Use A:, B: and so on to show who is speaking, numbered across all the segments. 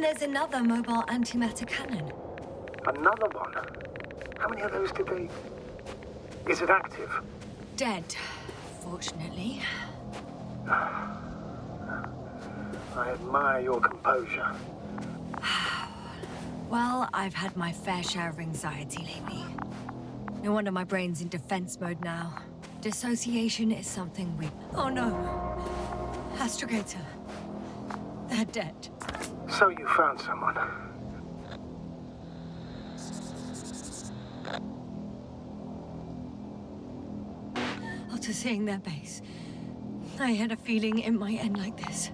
A: there's another mobile antimatter cannon.
B: Another one? How many of those did they... Is it active?
A: Dead, fortunately.
B: I admire your composure.
A: Well, I've had my fair share of anxiety lately. No wonder my brain's in defense mode now. Dissociation is something we... Oh no! Astrogator. They're dead.
B: So you found someone.
A: After seeing their base, I had a feeling it might end like this.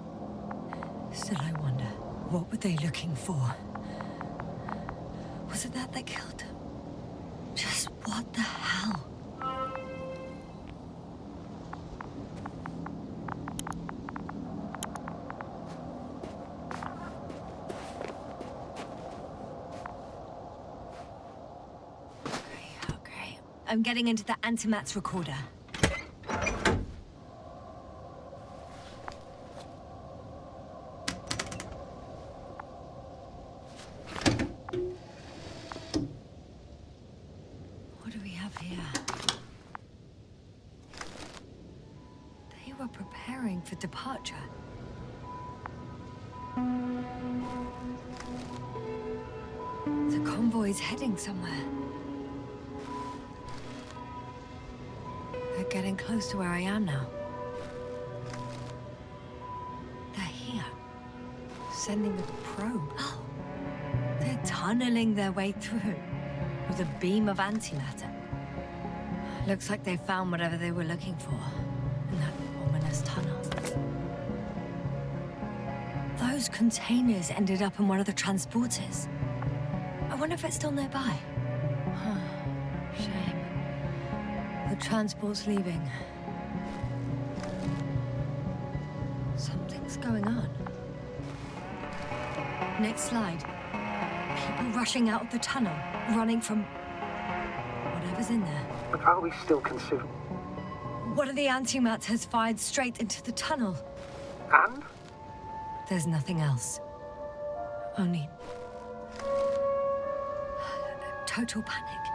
A: Still, I wonder, what were they looking for? Was it that killed them? Just what the hell? Okay. I'm getting into the antimat's recorder. What do we have here? They were preparing for departure. The convoy's heading somewhere. They're getting close to where I am now. They're here. Sending a probe. Oh, they're tunneling their way through with a beam of antimatter. Looks like they found whatever they were looking for in that ominous tunnel. Those containers ended up in one of the transporters. I wonder if it's still nearby. Shame. The transport's leaving. Something's going on. Next slide. People rushing out of the tunnel, running from whatever's in there.
B: But are we still considering...
A: One of the antimats has fired straight into the tunnel.
B: And?
A: There's nothing else. Only... total panic.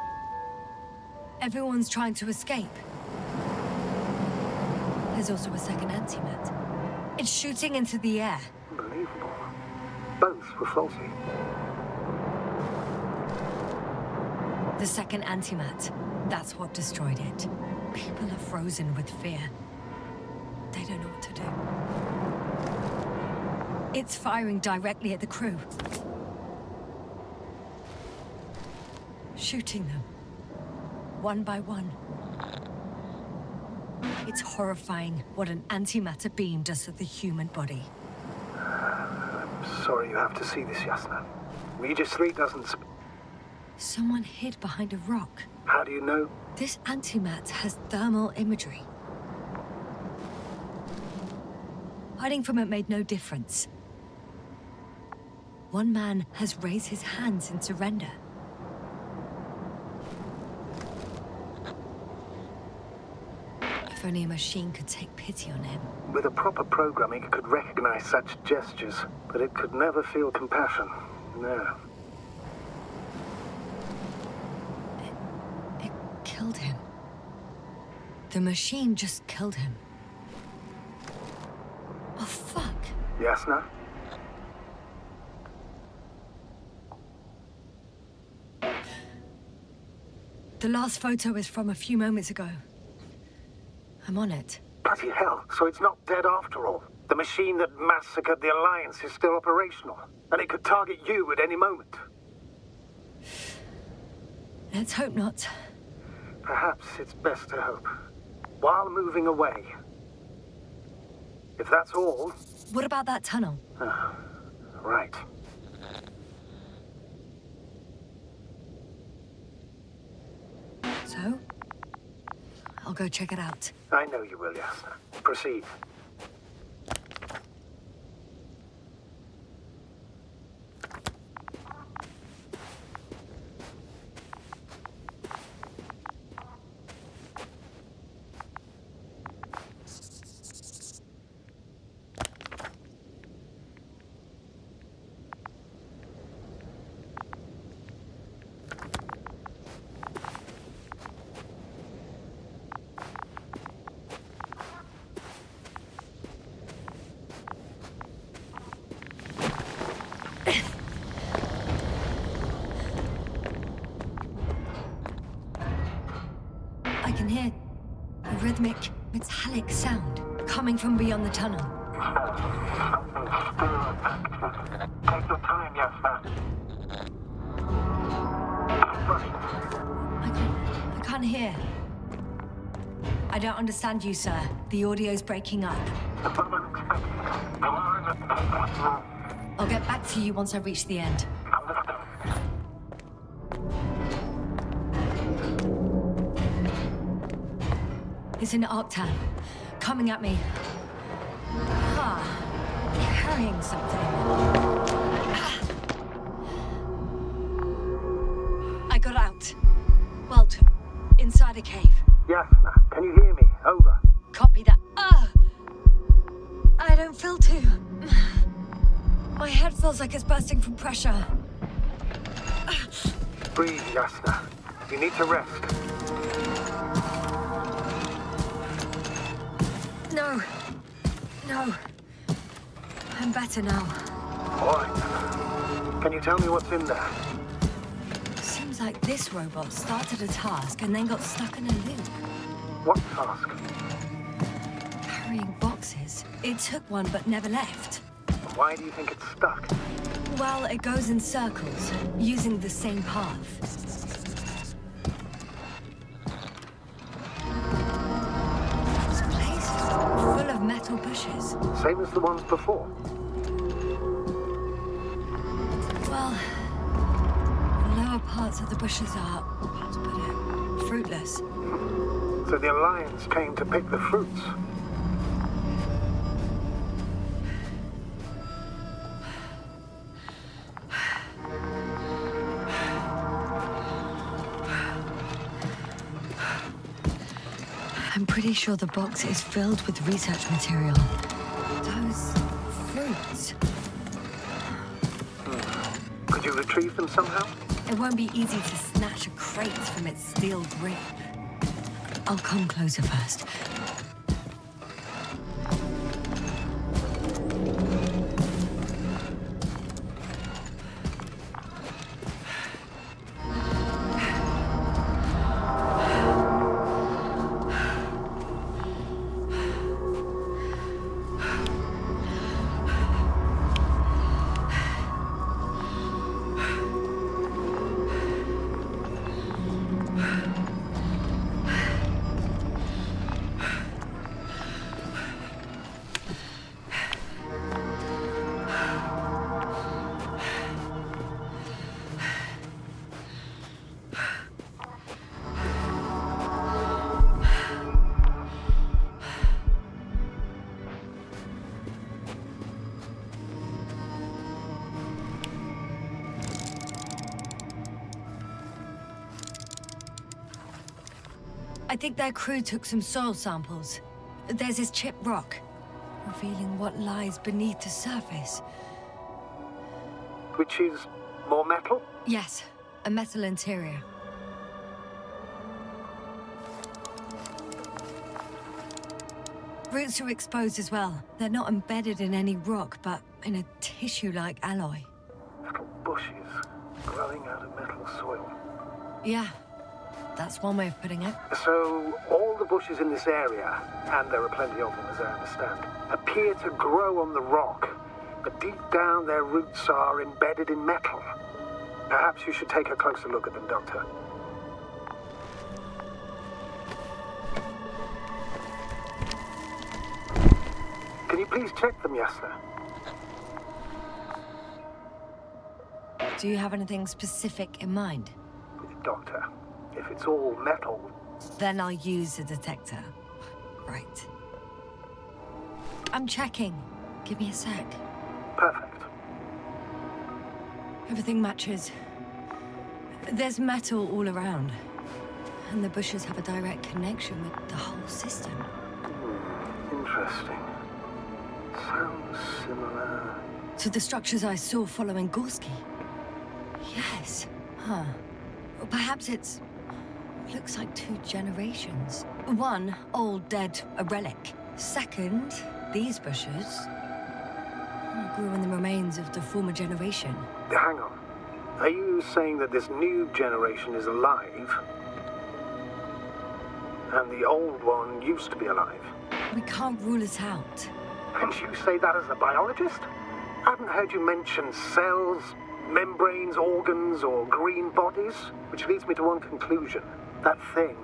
A: Everyone's trying to escape. There's also a second antimat. It's shooting into the air.
B: Unbelievable. Both were faulty.
A: The second antimat, that's what destroyed it. People are frozen with fear. They don't know what to do. It's firing directly at the crew. Shooting them. One by one. It's horrifying what an antimatter beam does to the human body.
B: I'm sorry you have to see this, Yasna. Regis III doesn't...
A: Someone hid behind a rock.
B: How do you know?
A: This antimat has thermal imagery. Hiding from it made no difference. One man has raised his hands in surrender. If only a machine could take pity on him.
B: With a proper programming, it could recognize such gestures, but it could never feel compassion. No.
A: It killed him. The machine just killed him. Oh, fuck.
B: Yasna?
A: The last photo is from a few moments ago. I'm on it.
B: Bloody hell, so it's not dead after all. The machine that massacred the Alliance is still operational, and it could target you at any moment.
A: Let's hope not.
B: Perhaps it's best to hope. While moving away. If that's all...
A: What about that tunnel?
B: Right.
A: So? I'll go check it out.
B: I know you will, Yasna. Proceed.
A: can hear a rhythmic, metallic sound coming from beyond the tunnel.
B: Take your time, Yasna.
A: I can't hear. I don't understand you, sir. The audio's breaking up. I'll get back to you once I reach the end. It's an Octan. Coming at me. Carrying something. I got out. Well, inside a cave.
B: Yasna, can you hear me? Over.
A: Copy that. I don't feel too... My head feels like it's bursting from pressure.
B: Breathe, Yasna. You need to rest.
A: No. I'm better now.
B: All right. Can you tell me what's in there?
A: Seems like this robot started a task and then got stuck in a loop.
B: What task?
A: Carrying boxes. It took one but never left.
B: Why do you think it's stuck?
A: Well, it goes in circles, using the same path. This place is full of metal bushes.
B: Same as the ones before.
A: Well, the lower parts of the bushes are, how to put it, fruitless.
B: So the Alliance came to pick the fruits.
A: I'm pretty sure the box is filled with research material. Those fruits.
B: Could you retrieve them somehow?
A: It won't be easy to snatch a crate from its steel grip. I'll come closer first. I think their crew took some soil samples. There's this chipped rock, revealing what lies beneath the surface.
B: Which is more metal?
A: Yes, a metal interior. Roots are exposed as well. They're not embedded in any rock, but in a tissue-like alloy.
B: Little bushes growing out of metal soil.
A: Yeah, that's one way of putting it.
B: So, all the bushes in this area, and there are plenty of them as I understand, appear to grow on the rock, but deep down their roots are embedded in metal. Perhaps you should take a closer look at them, Doctor. Can you please check them, Yasna?
A: Do you have anything specific in mind?
B: Doctor, if it's all metal...
A: Then I'll use a detector. Right. I'm checking. Give me a sec.
B: Perfect.
A: Everything matches. There's metal all around. And the bushes have a direct connection with the whole system.
B: Interesting. Sounds similar...
A: To the structures I saw following Gorski. Yes. Huh. Or perhaps it's... looks like 2 generations. One, old, dead, a relic. Second, these bushes... grew in the remains of the former generation.
B: Hang on. Are you saying that this new generation is alive? And the old one used to be alive.
A: We can't rule it out.
B: And you say that as a biologist? I haven't heard you mention cells, membranes, organs, or green bodies, which leads me to one conclusion. That thing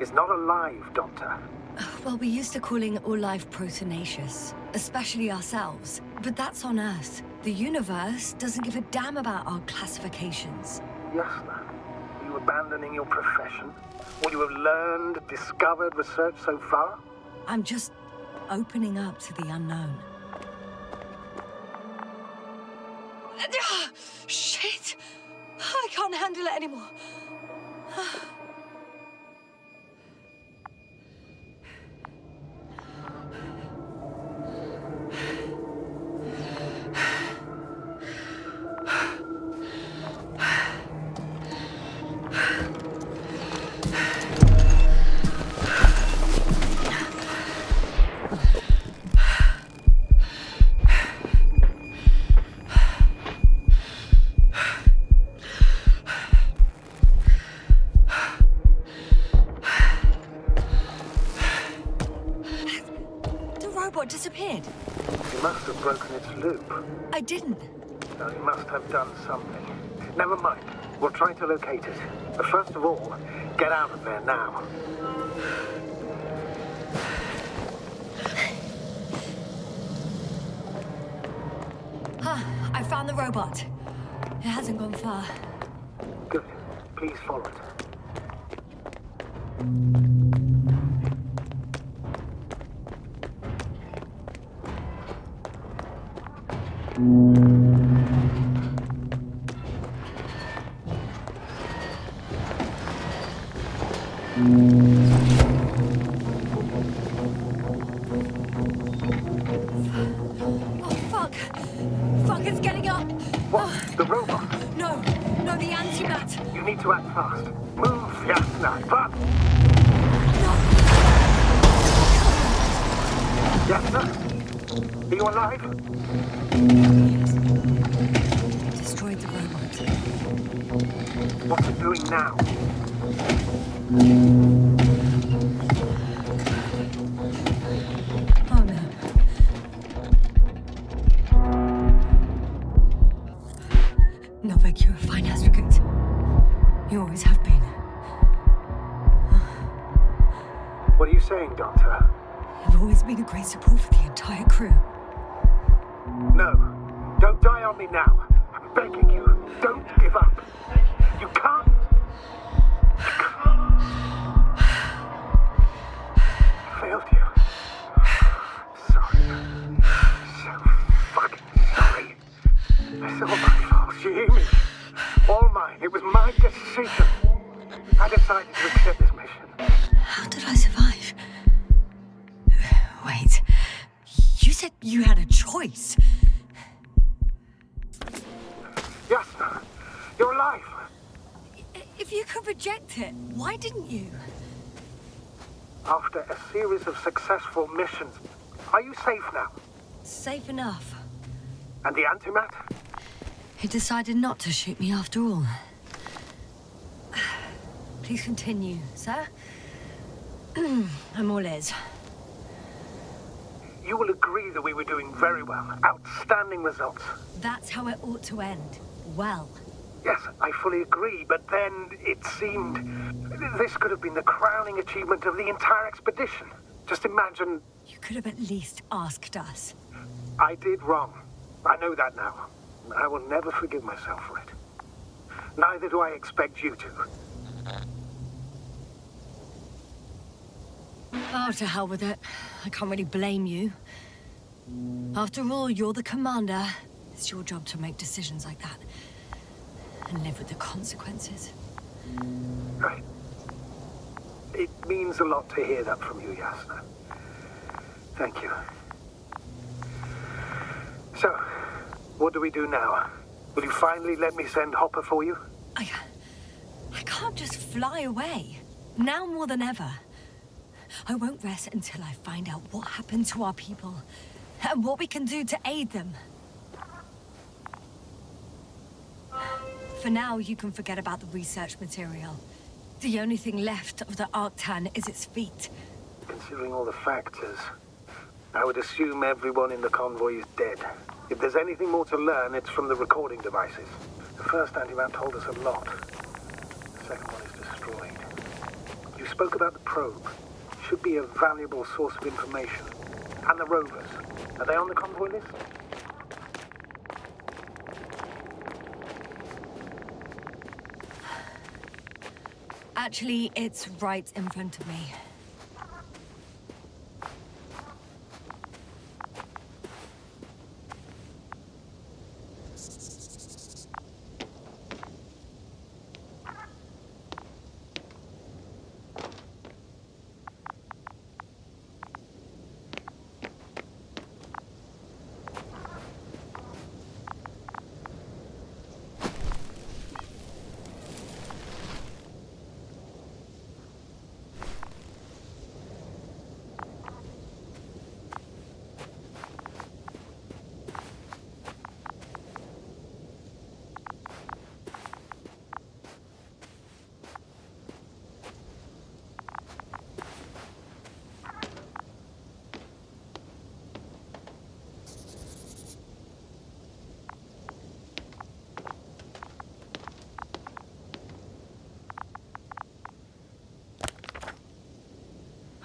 B: is not alive, Doctor.
A: Well, we used to calling all life proteinaceous, especially ourselves. But that's on Earth. The universe doesn't give a damn about our classifications.
B: Yasna, are you abandoning your profession? What you have learned, discovered, researched so far?
A: I'm just opening up to the unknown. Shit! I can't handle it anymore. Disappeared.
B: You must have broken its loop.
A: I didn't.
B: No, you must have done something. Never mind. We'll try to locate it. But first of all, get out of there now.
A: I found the robot. It hasn't gone far.
B: Good. Please follow it.
A: Oh, fuck! Fuck, it's getting up!
B: What? The robot?
A: No, the antimat!
B: You need to act fast. Move, Yasna, fast! Yasna? Are you alive?
A: Yes. It destroyed the robot.
B: What's it doing now?
A: Oh no. Nova cure fine aggregate. You always have been.
B: What are you saying, Doctor?
A: You've always been a great support for the entire crew.
B: No. Don't die on me now. I'm begging you. Don't give up. You can't. I failed you. Sorry. So fucking sorry. It's all my fault. You hear me? All mine. It was my decision. I decided to accept this mission.
A: How did I survive? Wait. You said you had a choice.
B: Yasna, you're alive.
A: If you could reject it, why didn't you?
B: After a series of successful missions, are you safe now?
A: Safe enough.
B: And the antimat?
A: He decided not to shoot me after all. Please continue, sir. I'm all ears.
B: You will agree that we were doing very well. Outstanding results.
A: That's how it ought to end. Well.
B: Yes, I fully agree, but then it seemed this could have been the crowning achievement of the entire expedition. Just imagine...
A: You could have at least asked us.
B: I did wrong. I know that now. I will never forgive myself for it. Neither do I expect you to.
A: Oh, to hell with it. I can't really blame you. After all, you're the commander. It's your job to make decisions like that. And live with the consequences.
B: Right. It means a lot to hear that from you, Yasna. Thank you. So, what do we do now? Will you finally let me send Hopper for you?
A: I can't just fly away. Now more than ever. I won't rest until I find out what happened to our people and what we can do to aid them. For now, you can forget about the research material. The only thing left of the Arctan is its feet.
B: Considering all the factors, I would assume everyone in the convoy is dead. If there's anything more to learn, it's from the recording devices. The first antimat told us a lot. The second one is destroyed. You spoke about the probe. Should be a valuable source of information. And the rovers. Are they on the convoy list?
A: Actually, it's right in front of me.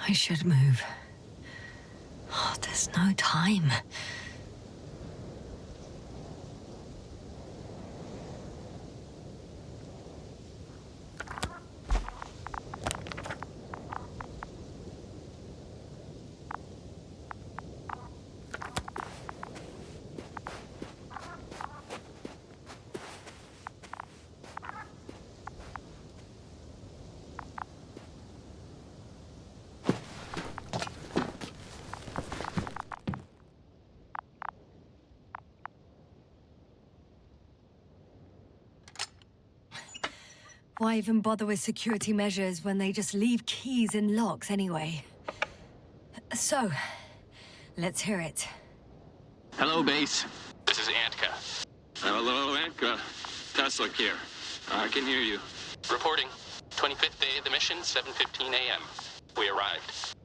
A: I should move. Oh, there's no time. Why even bother with security measures when they just leave keys in locks anyway? So, let's hear it.
C: Hello, base. This is Antka. Hello, Antka. Tesla here. I can hear you. Reporting. 25th day of the mission, 7:15 a.m. We arrived.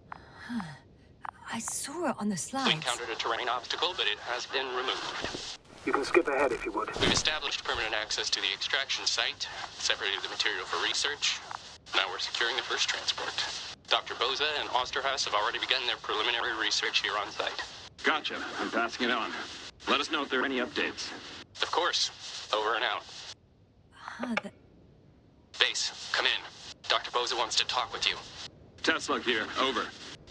A: I saw it on the
C: We
A: slides.
C: encountered a terrain obstacle, but it has been removed.
B: You can skip ahead if you would.
C: We've established permanent access to the extraction site, separated the material for research. Now we're securing the first transport. Dr. Boza and Osterhaus have already begun their preliminary research here on site. Gotcha. I'm passing it on. Let us know if there are any updates. Of course. Over and out. Base, come in. Dr. Boza wants to talk with you. Tesla here. Over.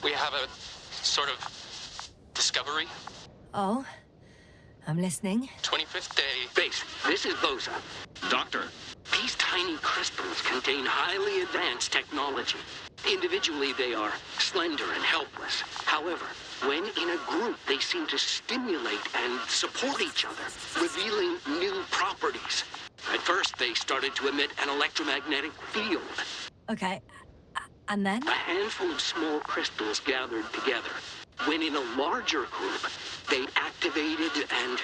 C: We have a sort of discovery.
A: Oh? I'm listening.
C: 25th day. Base, this is Boza. Doctor. These tiny crystals contain highly advanced technology. Individually, they are slender and helpless. However, when in a group, they seem to stimulate and support each other, revealing new properties. At first, they started to emit an electromagnetic field.
A: Okay. And then?
C: A handful of small crystals gathered together. When in a larger group, they activated and...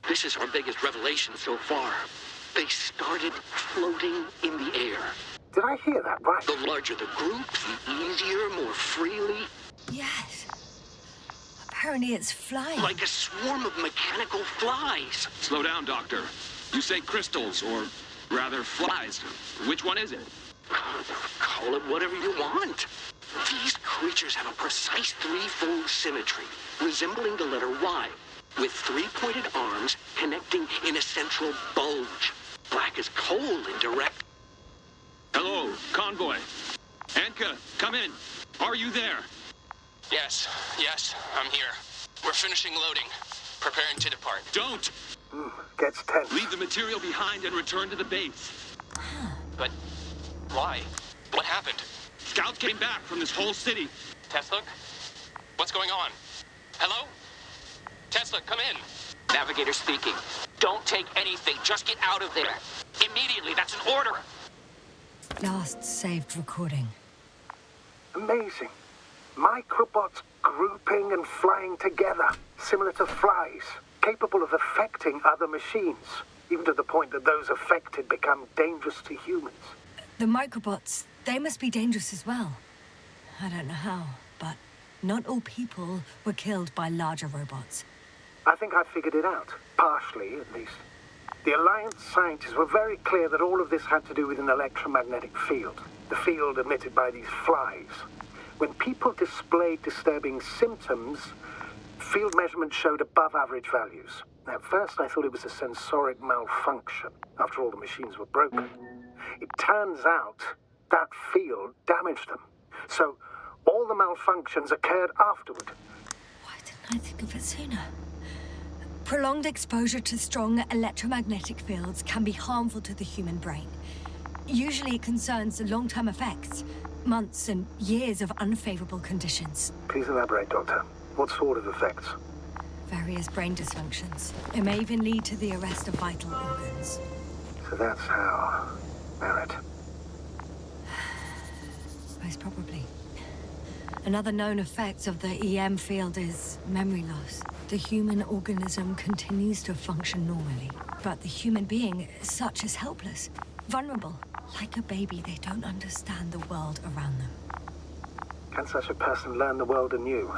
C: this is our biggest revelation so far. They started floating in the air.
B: Did I hear that right?
C: The larger the group, the easier, more freely.
A: Yes. Apparently it's flying.
C: Like a swarm of mechanical flies. Slow down, Doctor. You say crystals, or rather flies. Which one is it? Call it whatever you want. These creatures have a precise threefold symmetry, resembling the letter Y, with three-pointed arms connecting in a central bulge. Black as coal in direct... Hello, convoy. Antka, come in. Are you there? Yes, I'm here. We're finishing loading. Preparing to depart. Don't!
B: Gets tense.
C: Leave the material behind and return to the base. But why? What happened? Scouts came back from this whole city. Tesla? What's going on? Hello? Tesla, come in. Navigator speaking. Don't take anything. Just get out of there. Immediately. That's an order.
A: Last saved recording.
B: Amazing. Microbots grouping and flying together, similar to flies, capable of affecting other machines, even to the point that those affected become dangerous to humans.
A: The microbots, They must be dangerous as well. I don't know how, but not all people were killed by larger robots.
B: I think I figured it out. Partially, at least. The Alliance scientists were very clear that all of this had to do with an electromagnetic field. The field emitted by these flies. When people displayed disturbing symptoms, field measurements showed above average values. At first, I thought it was a sensoric malfunction. After all, the machines were broken. It turns out that field damaged them. So, all the malfunctions occurred afterward.
A: Why didn't I think of it sooner? Prolonged exposure to strong electromagnetic fields can be harmful to the human brain. Usually it concerns long-term effects, months and years of unfavorable conditions.
B: Please elaborate, Doctor. What sort of effects?
A: Various brain dysfunctions. It may even lead to the arrest of vital organs.
B: So that's how... Merit.
A: Most probably. Another known effect of the EM field is memory loss. The human organism continues to function normally, but the human being as such is helpless, vulnerable. Like a baby, they don't understand the world around them.
B: Can such a person learn the world anew?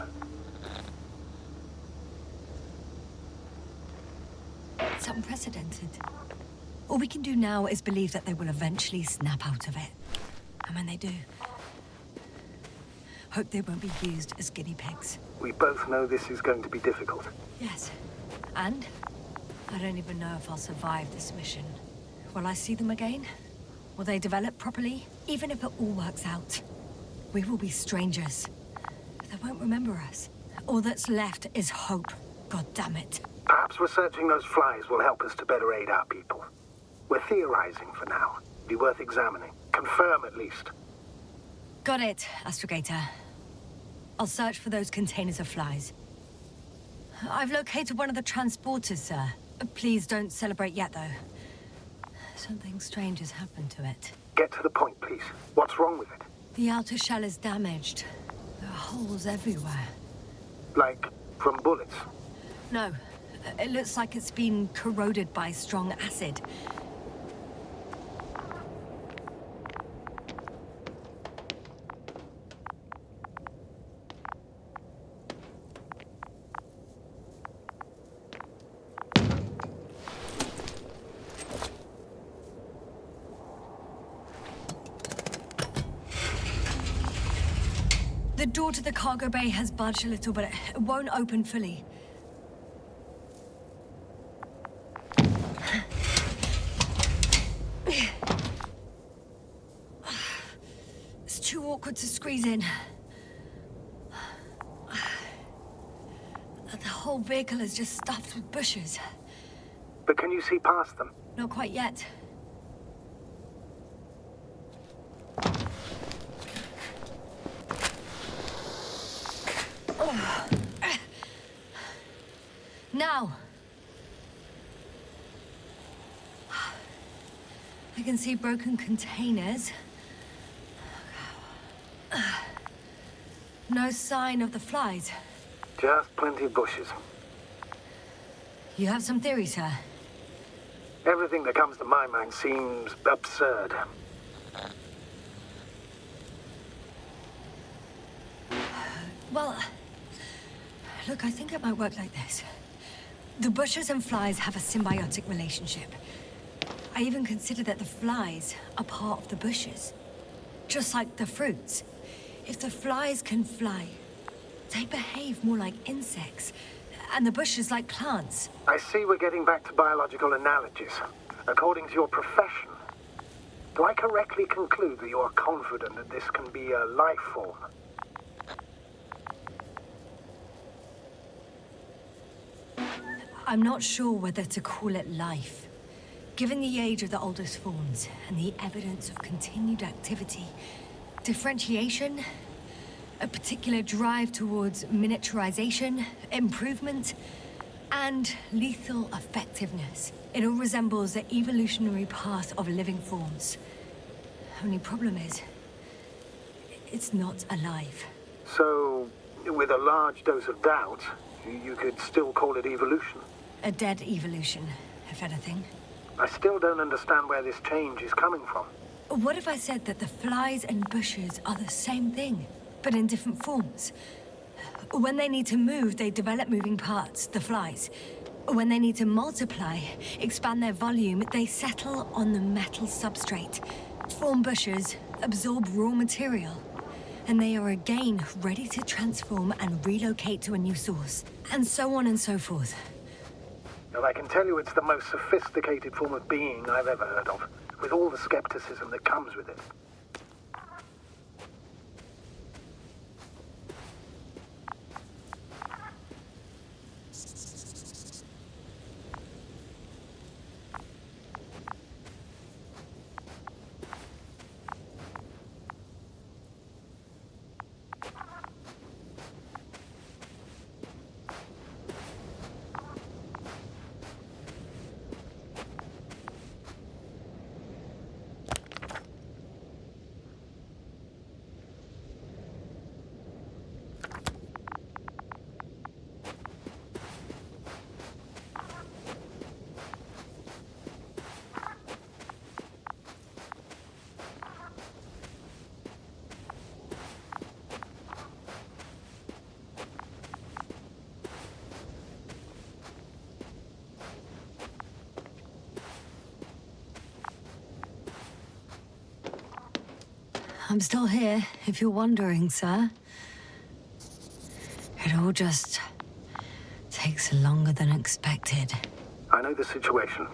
A: It's unprecedented. All we can do now is believe that they will eventually snap out of it. And when they do, hope they won't be used as guinea pigs.
B: We both know this is going to be difficult.
A: Yes. And I don't even know if I'll survive this mission. Will I see them again? Will they develop properly? Even if it all works out, we will be strangers. They won't remember us. All that's left is hope. God damn it.
B: Perhaps researching those flies will help us to better aid our people. We're theorizing for now. Be worth examining. Confirm at least.
A: Got it, Astrogator. I'll search for those containers of flies. I've located one of the transporters, sir. Please don't celebrate yet, though. Something strange has happened to it.
B: Get to the point, please. What's wrong with it?
A: The outer shell is damaged. There are holes everywhere.
B: Like, from bullets?
A: No. It looks like it's been corroded by strong acid. The door to the cargo bay has budged a little, but it won't open fully. It's too awkward to squeeze in. The whole vehicle is just stuffed with bushes.
B: But can you see past them?
A: Not quite yet. Now. I can see broken containers. No sign of the flies.
B: Just plenty of bushes.
A: You have some theories, sir?
B: Everything that comes to my mind seems absurd.
A: Well, look, I think it might work like this. The bushes and flies have a symbiotic relationship. I even consider that the flies are part of the bushes. Just like the fruits. If the flies can fly, they behave more like insects, and the bushes like plants.
B: I see we're getting back to biological analogies. According to your profession, do I correctly conclude that you are confident that this can be a life form?
A: I'm not sure whether to call it life. Given the age of the oldest forms and the evidence of continued activity, differentiation, a particular drive towards miniaturization, improvement, and lethal effectiveness. It all resembles the evolutionary path of living forms. Only problem is, it's not alive.
B: So, with a large dose of doubt, you could still call it evolution?
A: A dead evolution, if anything.
B: I still don't understand where this change is coming from.
A: What if I said that the flies and bushes are the same thing, but in different forms? When they need to move, they develop moving parts, the flies. When they need to multiply, expand their volume, they settle on the metal substrate, form bushes, absorb raw material. And they are again ready to transform and relocate to a new source. And so on and so forth.
B: Well, I can tell you it's the most sophisticated form of being I've ever heard of, with all the skepticism that comes with it.
A: I'm still here, if you're wondering, sir. It all just takes longer than expected.
B: I know the situation.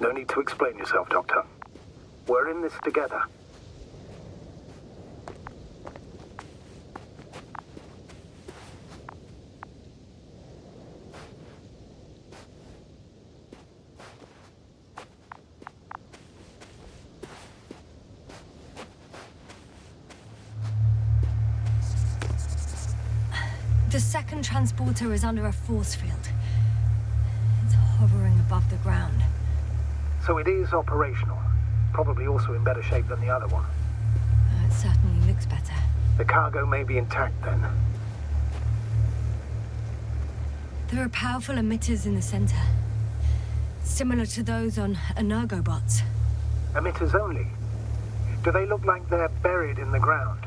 B: No need to explain yourself, Doctor. We're in this together.
A: The second transporter is under a force field. It's hovering above the ground.
B: So it is operational. Probably also in better shape than the other one.
A: It certainly looks better.
B: The cargo may be intact then.
A: There are powerful emitters in the center. Similar to those on energobots.
B: Emitters only? Do they look like they're buried in the ground?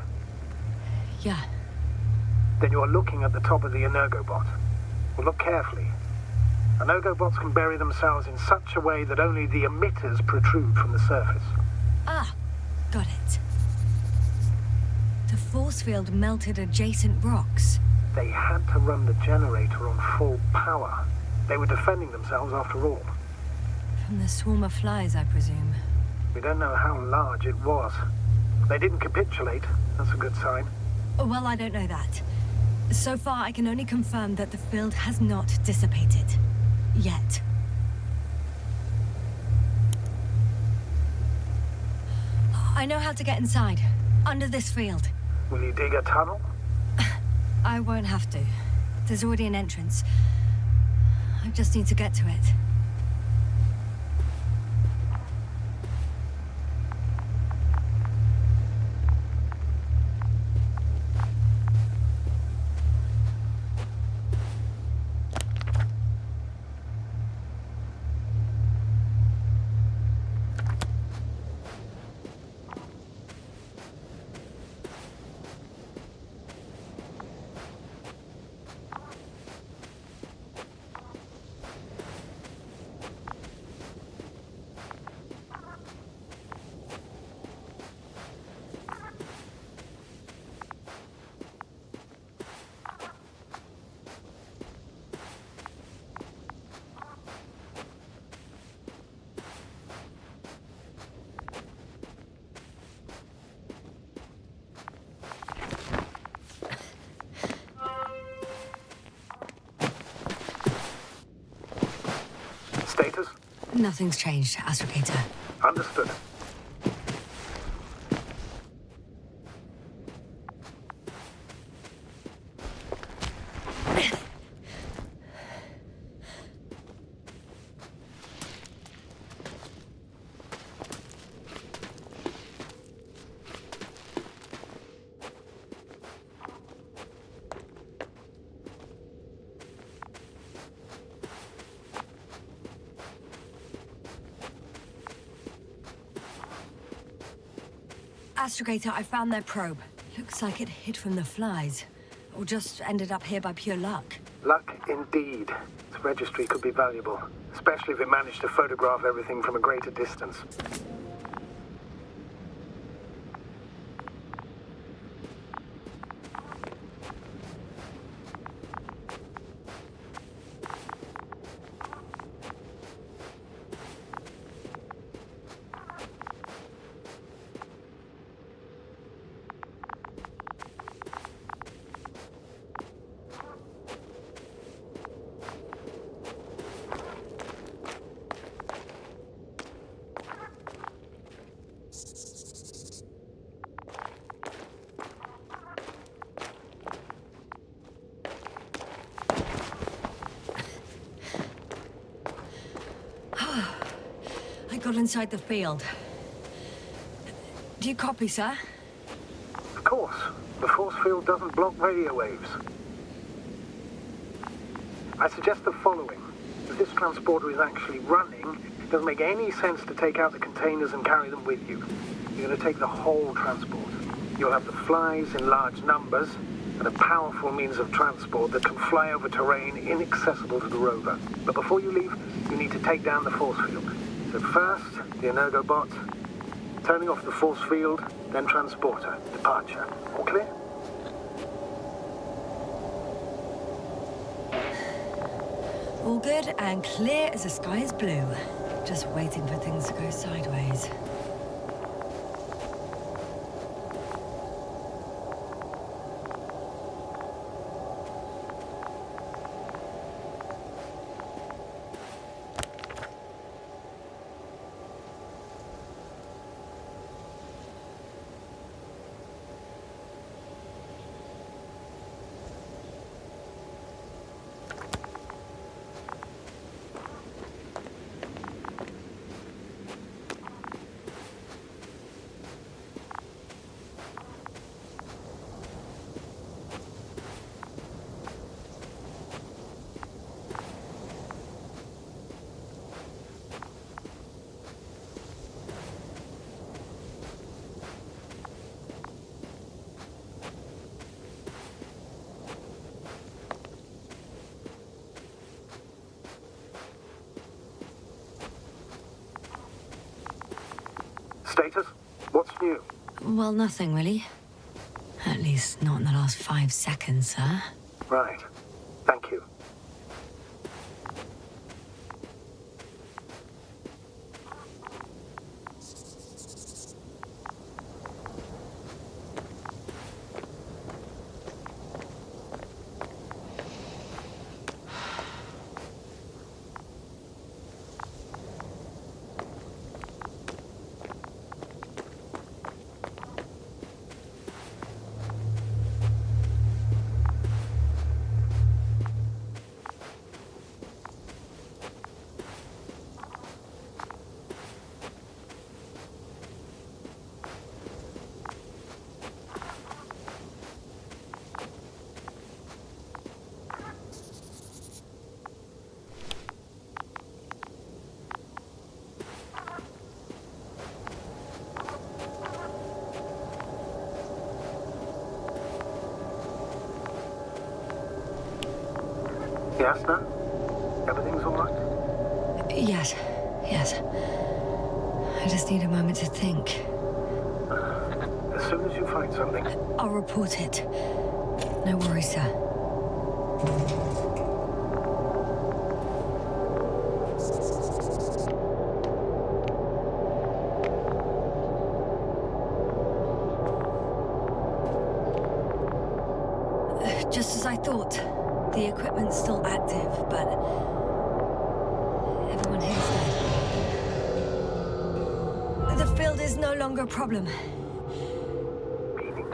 A: Yeah.
B: Then you're looking at the top of the energobot. Well, look carefully. Energobots can bury themselves in such a way that only the emitters protrude from the surface.
A: Ah, got it. The force field melted adjacent rocks.
B: They had to run the generator on full power. They were defending themselves after all.
A: From the swarm of flies, I presume.
B: We don't know how large it was. They didn't capitulate. That's a good sign.
A: Well, I don't know that. So far, I can only confirm that the field has not dissipated. Yet. I know how to get inside. Under this field.
B: Will you dig a tunnel?
A: I won't have to. There's already an entrance. I just need to get to it.
B: Status?
A: Nothing's changed, Astrogator.
B: Understood.
A: Astrogator, I found their probe. Looks like it hid from the flies. Or just ended up here by pure luck.
B: Luck indeed. Its registry could be valuable, especially if it managed to photograph everything from a greater distance.
A: I got inside the field. Do you copy, sir?
B: Of course. The force field doesn't block radio waves. I suggest the following. If this transporter is actually running, it doesn't make any sense to take out the containers and carry them with you. You're going to take the whole transport. You'll have the flies in large numbers, and a powerful means of transport that can fly over terrain inaccessible to the rover. But before you leave, you need to take down the force field. So first, the Energobot, turning off the force field, then transporter, departure. All clear?
A: All good and clear as the sky is blue. Just waiting for things to go sideways.
B: Status? What's new?
A: Well, nothing really. At least not in the last 5 seconds, sir.
B: Right. Thank you. Yasna? Everything's all right?
A: Yes. I just need a moment to think.
B: As soon as you find something.
A: I'll report it. No worries, sir. Just as I thought. The equipment's still active, but everyone here's dead. The field is no longer a problem.
B: Meaning?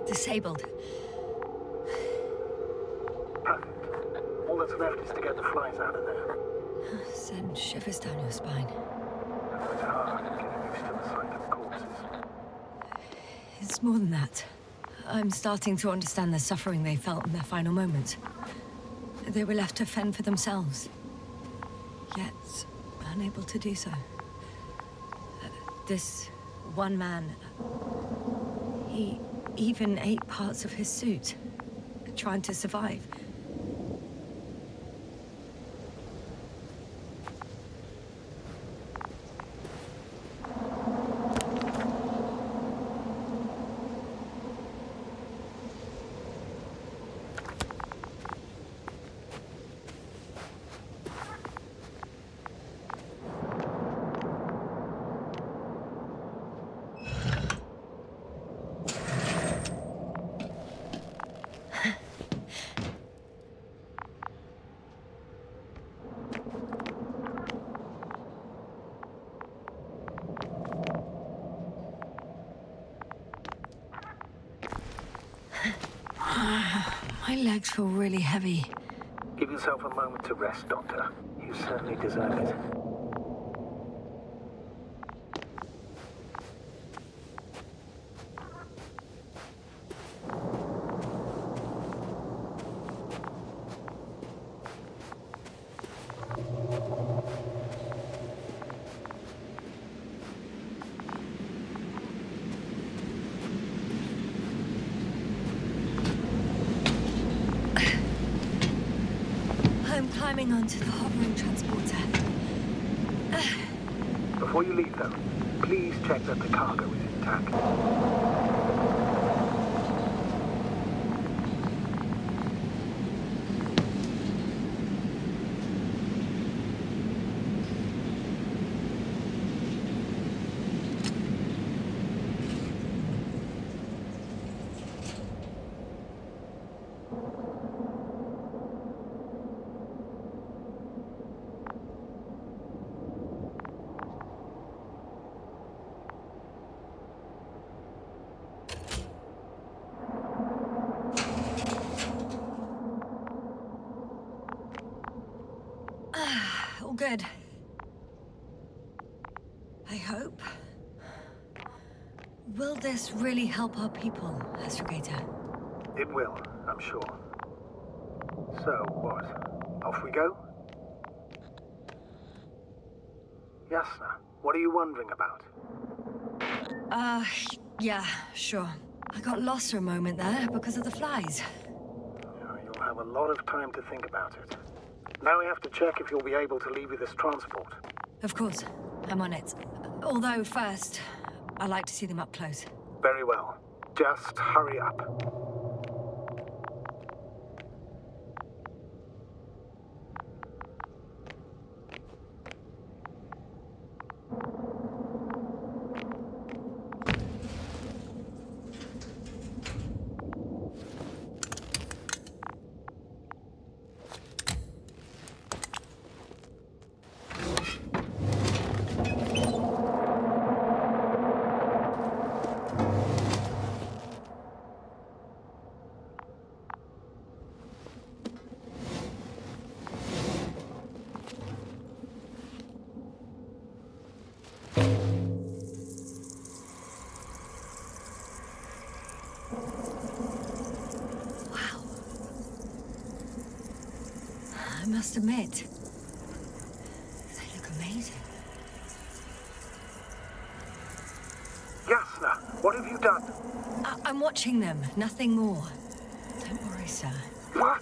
A: Disabled.
B: Perfect. All that's left is to get the flies out of there.
A: Send shivers down your spine.
B: It's hard getting used to the sight of corpses.
A: It's more than that. I'm starting to understand the suffering they felt in their final moments. They were left to fend for themselves, yet unable to do so. This One man, he even ate parts of his suit, trying to survive. My legs feel really heavy.
B: Give yourself a moment to rest, Doctor. You certainly deserve it.
A: I'm climbing onto the hovering transporter.
B: Before you leave, though, please check that the cargo is intact.
A: All good. I hope. Will this really help our people, Astrogator?
B: It will, I'm sure. So, what? Off we go? Yasna, what are you wondering about?
A: Yeah, sure. I got lost for a moment there because of the flies.
B: You'll have a lot of time to think about it. Now we have to check if you'll be able to leave with this transport.
A: Of course, I'm on it. Although first, I like to see them up close.
B: Very well. Just hurry up.
A: I must admit, they look amazing.
B: Yasna, what have you done?
A: I'm watching them, nothing more. Don't worry, sir.
B: What?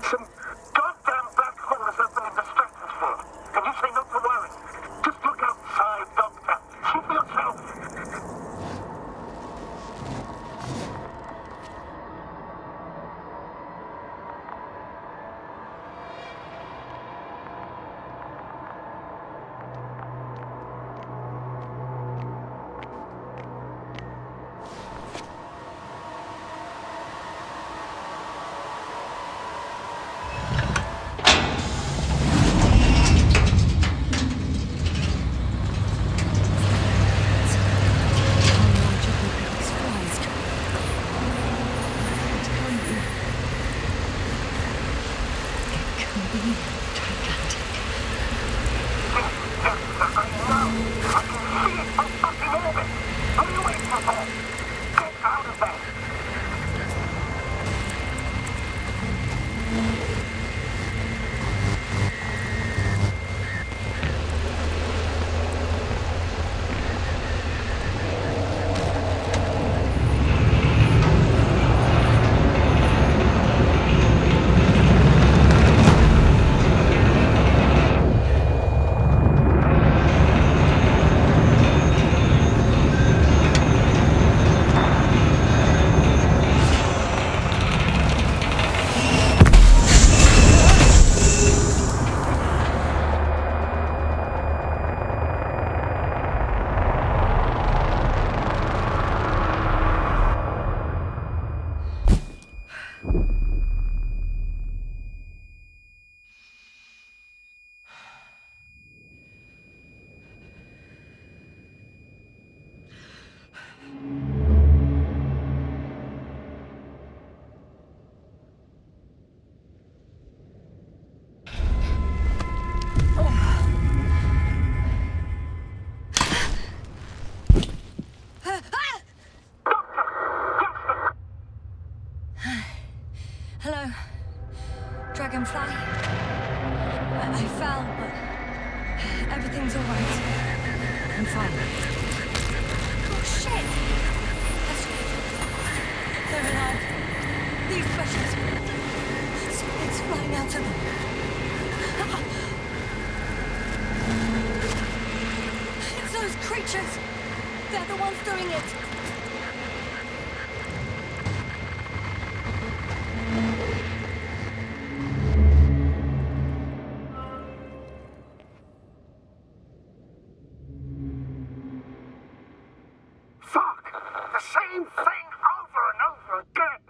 B: Some goddamn black hole has opened in the stratosphere. And you say not to worry. Just look outside, Doctor. See for yourself.
A: creatures! They're the ones doing it!
B: Fuck! The same thing over and over again!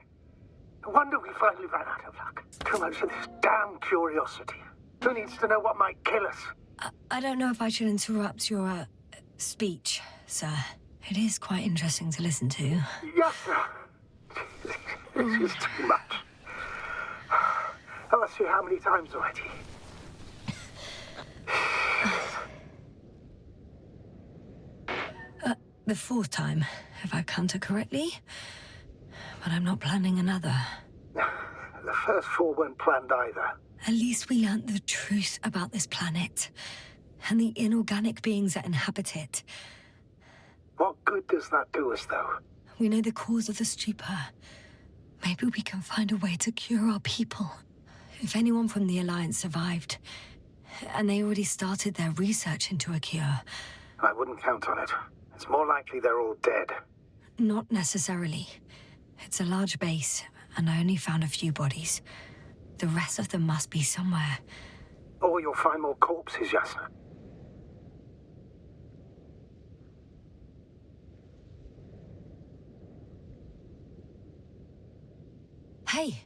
B: No wonder we finally ran out of luck. Too much of this damn curiosity. Who needs to know what might kill us?
A: I don't know if I should interrupt your, speech, sir. It is quite interesting to listen to.
B: Yasna! This is too much. I've asked you how many times already?
A: The fourth time, if I counted correctly. But I'm not planning another.
B: The first 4 weren't planned either.
A: At least we learnt the truth about this planet. And the inorganic beings that inhabit it.
B: What good does that do us, though?
A: We know the cause of the stupor. Maybe we can find a way to cure our people. If anyone from the Alliance survived, and they already started their research into a cure.
B: I wouldn't count on it. It's more likely they're all dead.
A: Not necessarily. It's a large base, and I only found a few bodies. The rest of them must be somewhere.
B: Or you'll find more corpses, Yasna.
A: Hey!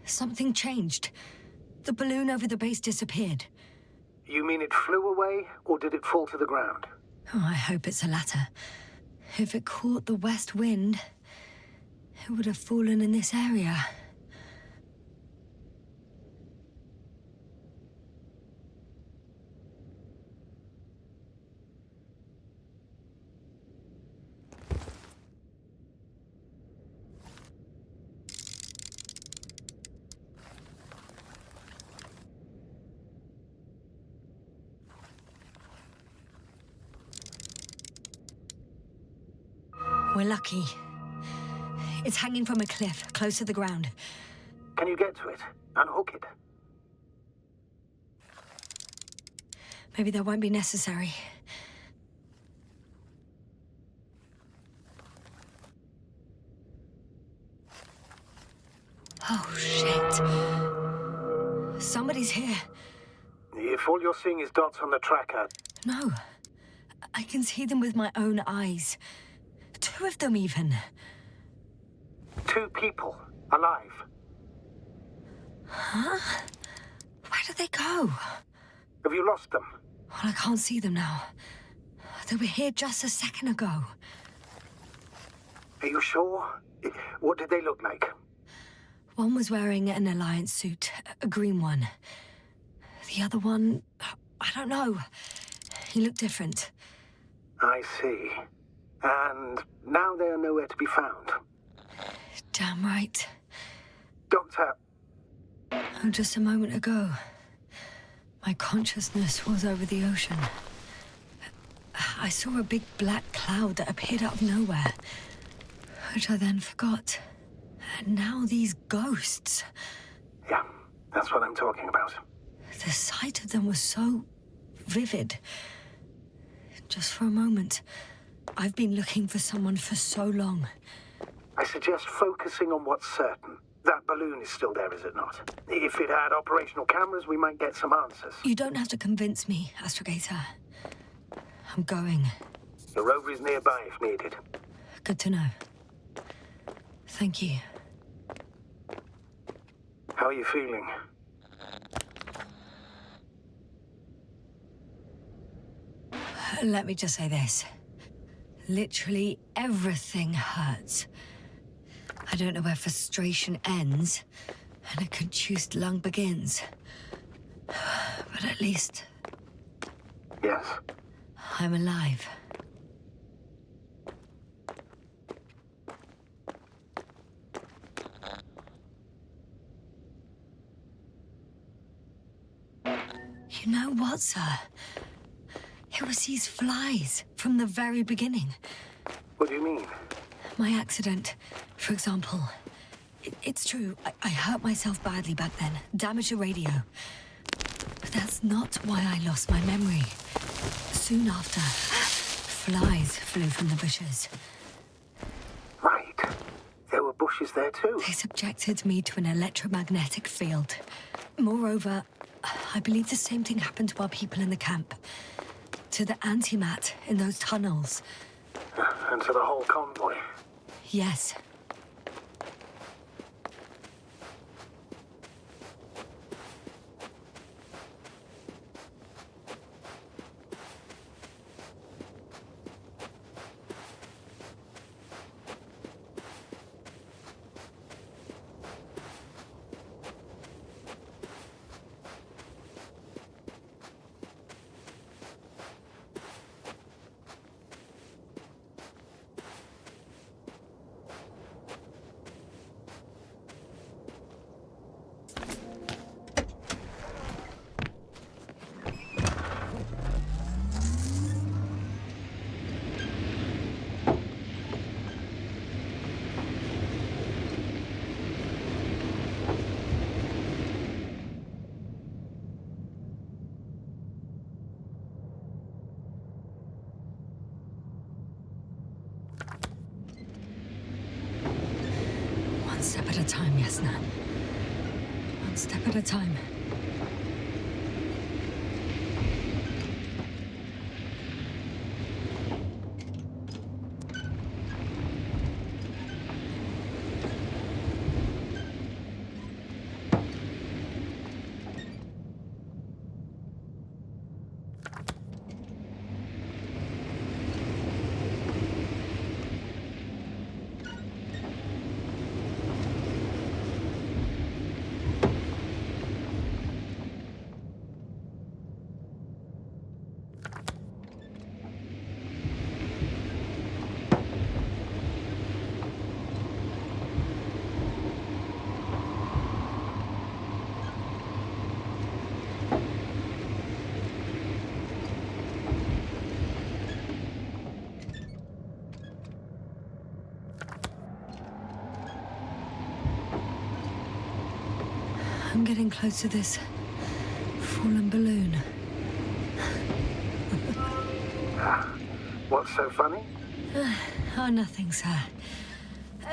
A: Something changed. The balloon over the base disappeared.
B: You mean it flew away, or did it fall to the ground?
A: Oh, I hope it's the latter. If it caught the west wind, it would have fallen in this area. We're lucky. It's hanging from a cliff, close to the ground.
B: Can you get to it? Unhook it?
A: Maybe that won't be necessary. Oh, shit. Somebody's here.
B: If all you're seeing is dots on the tracker...
A: No. I can see them with my own eyes. 2 of them, even.
B: 2 people. Alive.
A: Huh? Where did they go?
B: Have you lost them?
A: Well, I can't see them now. They were here just a second ago.
B: Are you sure? What did they look like?
A: One was wearing an Alliance suit, a green one. The other one, I don't know. He looked different.
B: I see. And now they are nowhere to be found.
A: Damn right.
B: Doctor...
A: Oh, just a moment ago, my consciousness was over the ocean. I saw a big black cloud that appeared out of nowhere, which I then forgot. And now these ghosts.
B: Yeah, that's what I'm talking about.
A: The sight of them was so vivid. Just for a moment. I've been looking for someone for so long.
B: I suggest focusing on what's certain. That balloon is still there, is it not? If it had operational cameras, we might get some answers.
A: You don't have to convince me, Astrogator. I'm going.
B: The rover is nearby if needed.
A: Good to know. Thank you.
B: How are you feeling?
A: Let me just say this. Literally everything hurts. I don't know where frustration ends and a contused lung begins. But at least...
B: Yes.
A: I'm alive. You know what, sir? It was these flies from the very beginning.
B: What do you mean?
A: My accident, for example. It's true, I hurt myself badly back then, damaged the radio. But that's not why I lost my memory. Soon after, Flies flew from the bushes.
B: Right. There were bushes there too.
A: They subjected me to an electromagnetic field. Moreover, I believe the same thing happened to our people in the camp. To the antimat in those tunnels.
B: And to the whole convoy.
A: Yes. One step at a time, Yasna. One step at a time. I'm getting close to this fallen balloon.
B: What's so funny?
A: Oh, nothing, sir.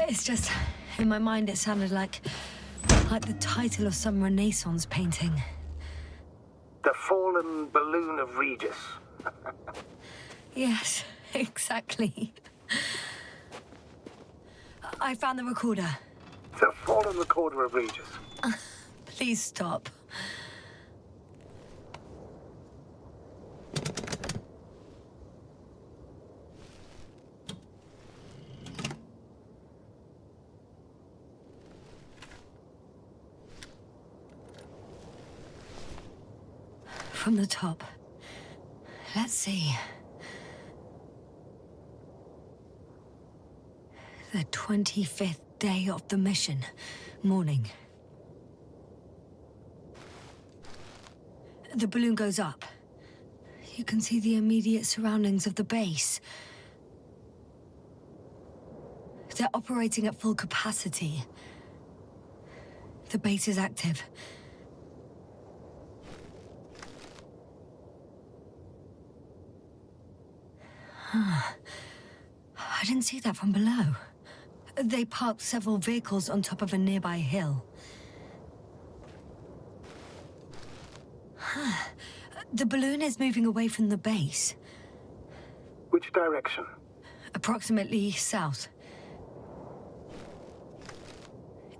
A: It's just, in my mind it sounded like the title of some Renaissance painting.
B: The fallen balloon of Regis.
A: Yes, exactly. I found the recorder.
B: The fallen recorder of Regis.
A: Please stop. From the top. Let's see. The 25th day of the mission. Morning. The balloon goes up. You can see the immediate surroundings of the base. They're operating at full capacity. The base is active. I didn't see that from below. They parked several vehicles on top of a nearby hill. The balloon is moving away from the base.
B: Which direction?
A: Approximately south.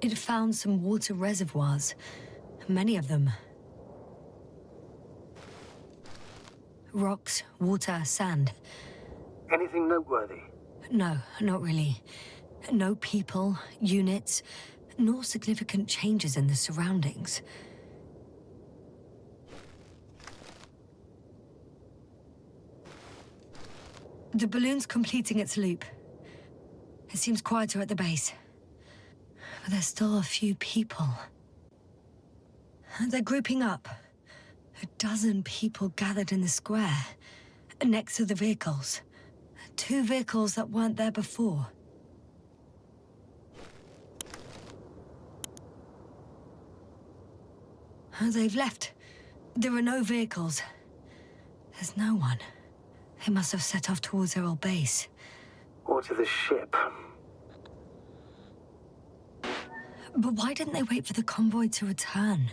A: It found some water reservoirs. Many of them. Rocks, water, sand.
B: Anything noteworthy?
A: No, not really. No people, units, nor significant changes in the surroundings. The balloon's completing its loop. It seems quieter at the base. But there's still a few people. They're grouping up. 12 people gathered in the square, next to the vehicles. 2 vehicles that weren't there before. They've left. There are no vehicles. There's no one. They must have set off towards their old base.
B: Or to the ship.
A: But why didn't they wait for the convoy to return?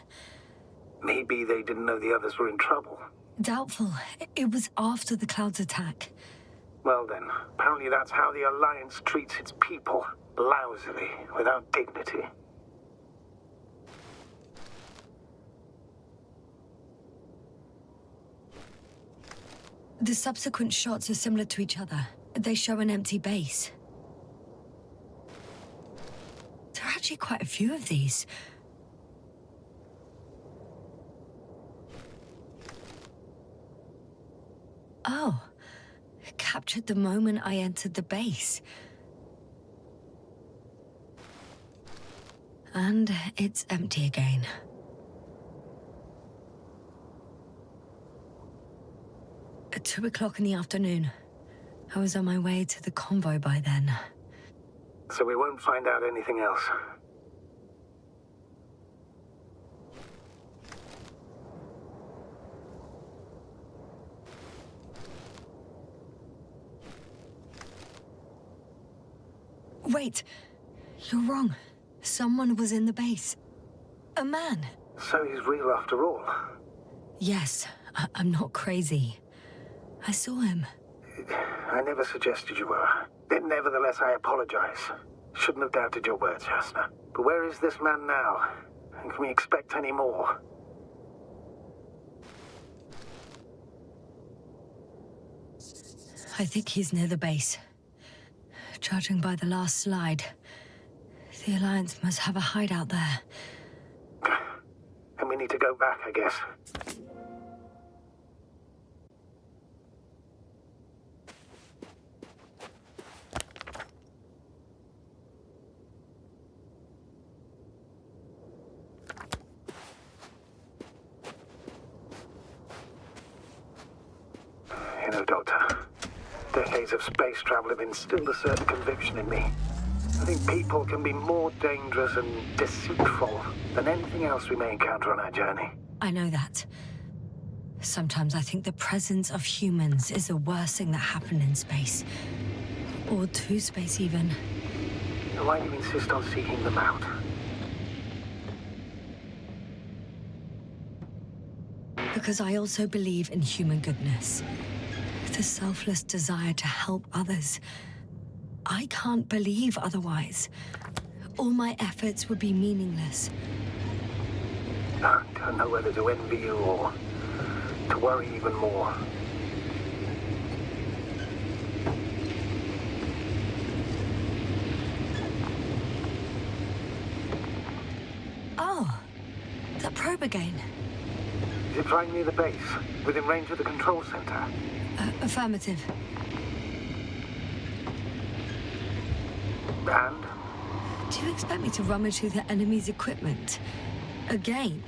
B: Maybe they didn't know the others were in trouble.
A: Doubtful. It was after the Cloud's attack.
B: Well then, apparently that's how the Alliance treats its people. Lousily, without dignity.
A: The subsequent shots are similar to each other. They show an empty base. There are actually quite a few of these. Oh, captured the moment I entered the base. And it's empty again. At 2 o'clock in the afternoon. I was on my way to the convoy by then.
B: So we won't find out anything else.
A: Wait, you're wrong. Someone was in the base. A man.
B: So he's real after all.
A: Yes, I'm not crazy. I saw him.
B: I never suggested you were. Nevertheless, I apologize. Shouldn't have doubted your words, Yasna. But where is this man now? And can we expect any more?
A: I think he's near the base. Judging by the last slide, the Alliance must have a hideout there.
B: And we need to go back, I guess. You know, Doctor, decades of space travel have instilled a certain conviction in me. I think people can be more dangerous and deceitful than anything else we may encounter on our journey.
A: I know that. Sometimes I think the presence of humans is the worst thing that happened in space. Or to space, even.
B: Then why do you insist on seeking them out?
A: Because I also believe in human goodness. The selfless desire to help others. I can't believe otherwise. All my efforts would be meaningless.
B: I don't know whether to envy you or to worry even more.
A: Oh, that probe again.
B: Is it right near the base, within range of the control center?
A: Affirmative.
B: And?
A: Do you expect me to rummage through the enemy's equipment? Again?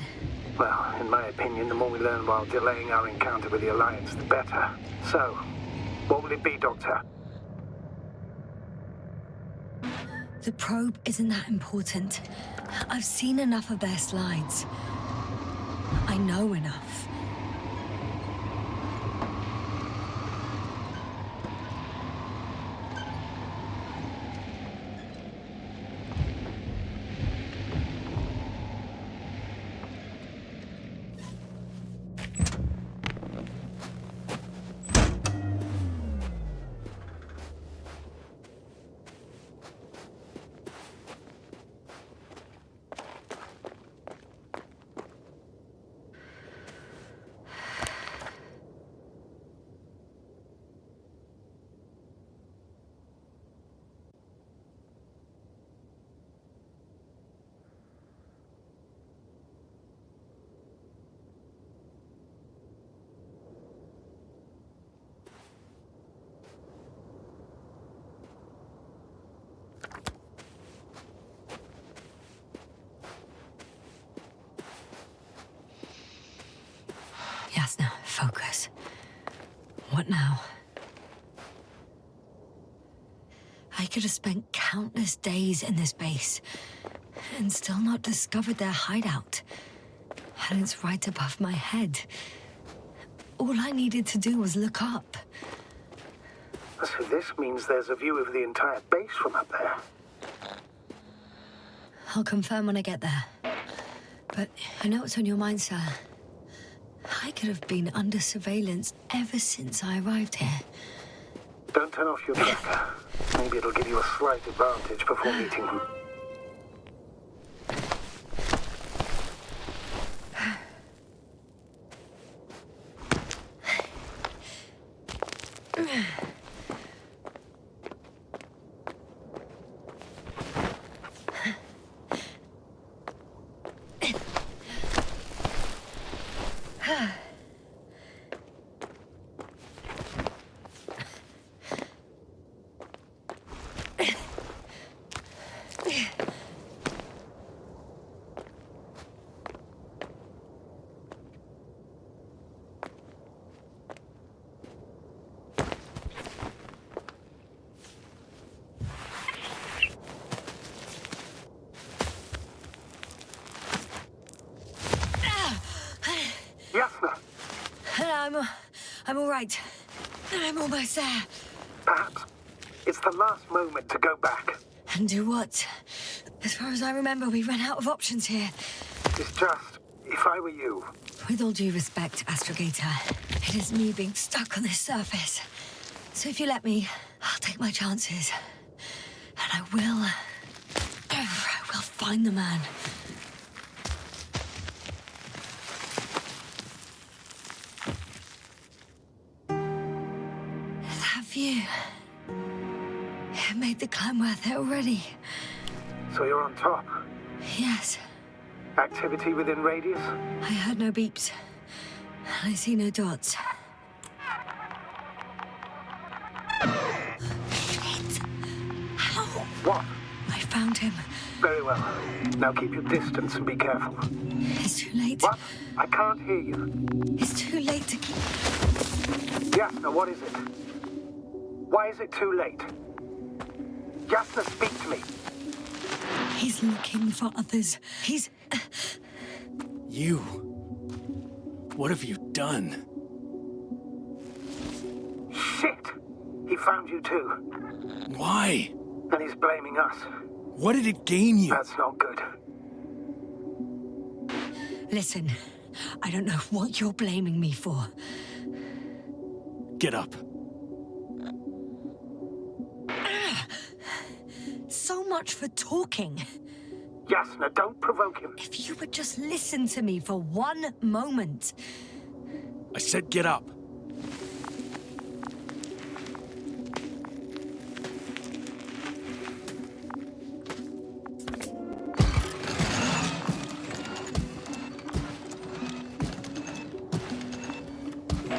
B: Well, in my opinion, the more we learn while delaying our encounter with the Alliance, the better. So, what will it be, Doctor?
A: The probe isn't that important. I've seen enough of their slides. I know enough. Yasna, focus. What now? I could have spent countless days in this base and still not discovered their hideout. And it's right above my head. All I needed to do was look up.
B: So this means there's a view of the entire base from up there.
A: I'll confirm when I get there. But I know what's on your mind, sir. I could have been under surveillance ever since I arrived here.
B: Don't turn off your tracker. Maybe it'll give you a slight advantage before meeting them.
A: Yasna! I'm all right. I'm almost there.
B: Perhaps it's the last moment to go back.
A: And do what? As far as I remember, we ran out of options here.
B: It's just, if I were you...
A: With all due respect, Astrogator, it is me being stuck on this surface. So if you let me, I'll take my chances. And I will find the man. That view... It made the climb worth it already.
B: So you're on top?
A: Yes.
B: Activity within radius?
A: I heard no beeps. I see no dots. Shit! How?
B: What?
A: I found him.
B: Very well. Now keep your distance and be careful.
A: It's too late.
B: What? I can't hear you.
A: It's too late to keep...
B: Yasna, what is it? Why is it too late? Yasna, speak to me.
A: He's looking for others. He's...
D: You? What have you done?
B: Shit! He found you too.
D: Why?
B: And he's blaming us.
D: What did it gain you?
B: That's not good.
A: Listen, I don't know what you're blaming me for.
D: Get up.
A: So much for talking.
B: Yasna, don't provoke him.
A: If you would just listen to me for one moment.
D: I said get up.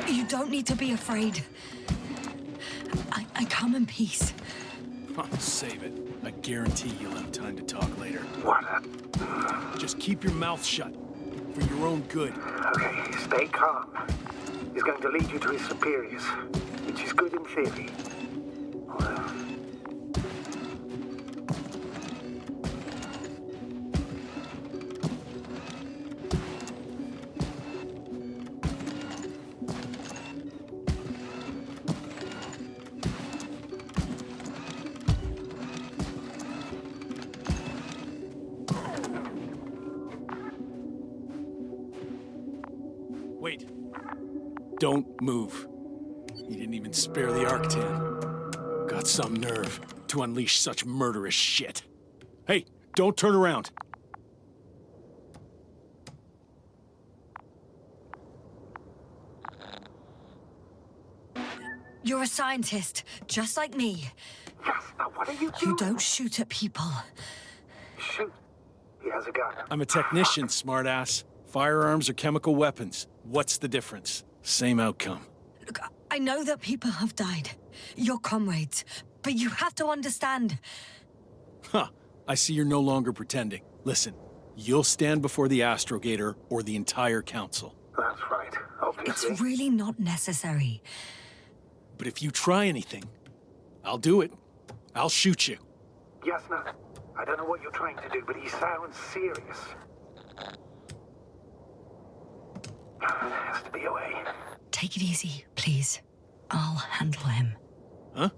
A: You don't need to be afraid. I come in peace.
D: Save it. I guarantee you'll have time to talk later.
B: What?
D: Just keep your mouth shut. For your own good.
B: Okay, stay calm. He's going to lead you to his superiors, which is good in theory.
D: Wait. Don't move. You didn't even spare the Arctan. Got some nerve to unleash such murderous shit. Hey, don't turn around.
A: You're a scientist, just like me.
B: Yasna, what are you doing?
A: You don't shoot at people.
B: Shoot. He has a gun.
D: I'm a technician, smartass. Firearms or chemical weapons. What's the difference? Same outcome.
A: Look, I know that people have died. Your comrades. But you have to understand.
D: Huh. I see you're no longer pretending. Listen, you'll stand before the Astrogator or the entire council.
B: That's right, obviously.
A: It's really not necessary.
D: But if you try anything, I'll do it. I'll shoot you.
B: Yasna, I don't know what you're trying to do, but he sounds serious. There has to be a way.
A: Take it easy, please. I'll handle him.
D: Huh?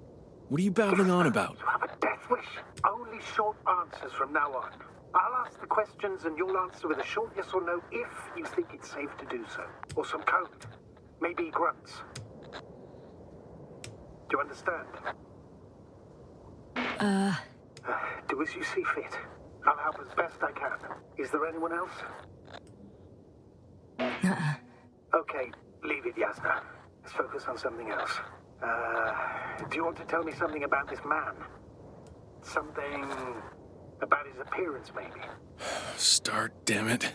D: What are you babbling on about?
B: You have a death wish. Only short answers from now on. I'll ask the questions and you'll answer with a short yes or no if you think it's safe to do so. Or some code. Maybe grunts. Do you understand? Do as you see fit. I'll help as best I can. Is there anyone else? Okay, leave it, Yasna. Let's focus on something else. Do you want to tell me something about this man? Something about his appearance, maybe?
D: Start, damn it.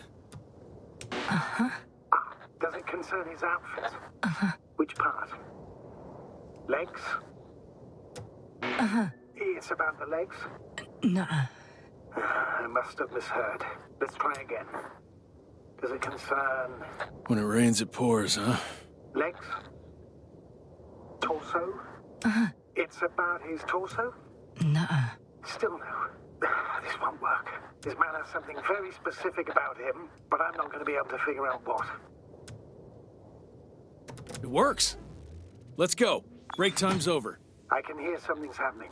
B: Does it concern his outfit? Which part? Legs? It's about the legs?
A: Nuh-uh.
B: I must have misheard. Let's try again. Does it concern...
D: When it rains, it pours, huh?
B: legs? Torso? It's about his torso?
A: Nuh-uh.
B: Still no. This won't work. This man has something very specific about him, but I'm not going to be able to figure out what.
D: It works. Let's go. Break time's over.
B: I can hear something's happening.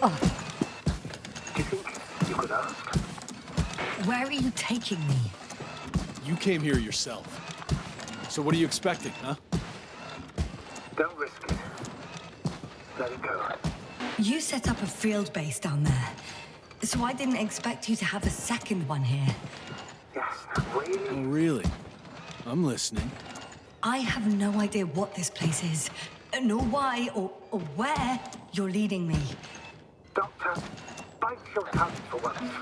A: Oh.
B: Do you think you could ask?
A: Where are you taking me?
D: You came here yourself. So what are you expecting, huh?
B: Don't risk it. Let it go.
A: You set up a field base down there, so I didn't expect you to have a second one here.
B: Yes, really?
D: Oh, really? I'm listening.
A: I have no idea what this place is, nor why or where you're leading me.
B: Doctor, bite your tongue for once.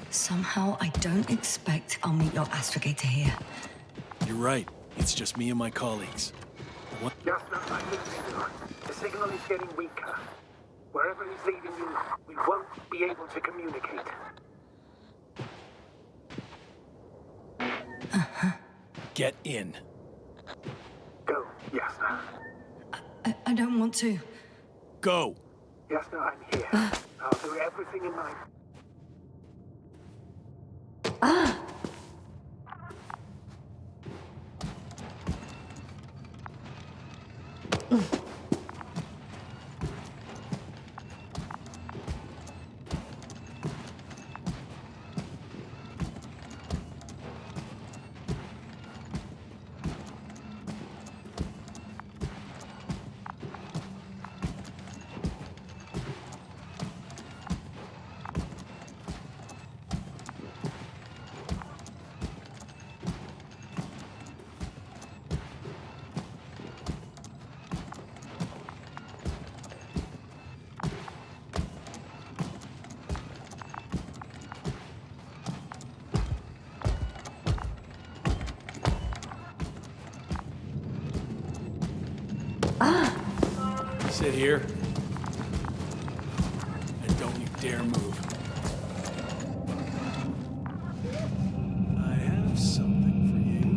A: Somehow I don't expect I'll meet your astrogator here.
D: You're right. It's just me and my colleagues.
B: Yasna, I'm losing you. The signal is getting weaker. Wherever he's leading you, we won't be able to communicate.
D: Get in.
B: Go, Yasna.
A: I don't want to.
D: Go!
B: Yasna, I'm here. I'll do everything in my...
D: Sit here. And don't you dare move. I have something for you.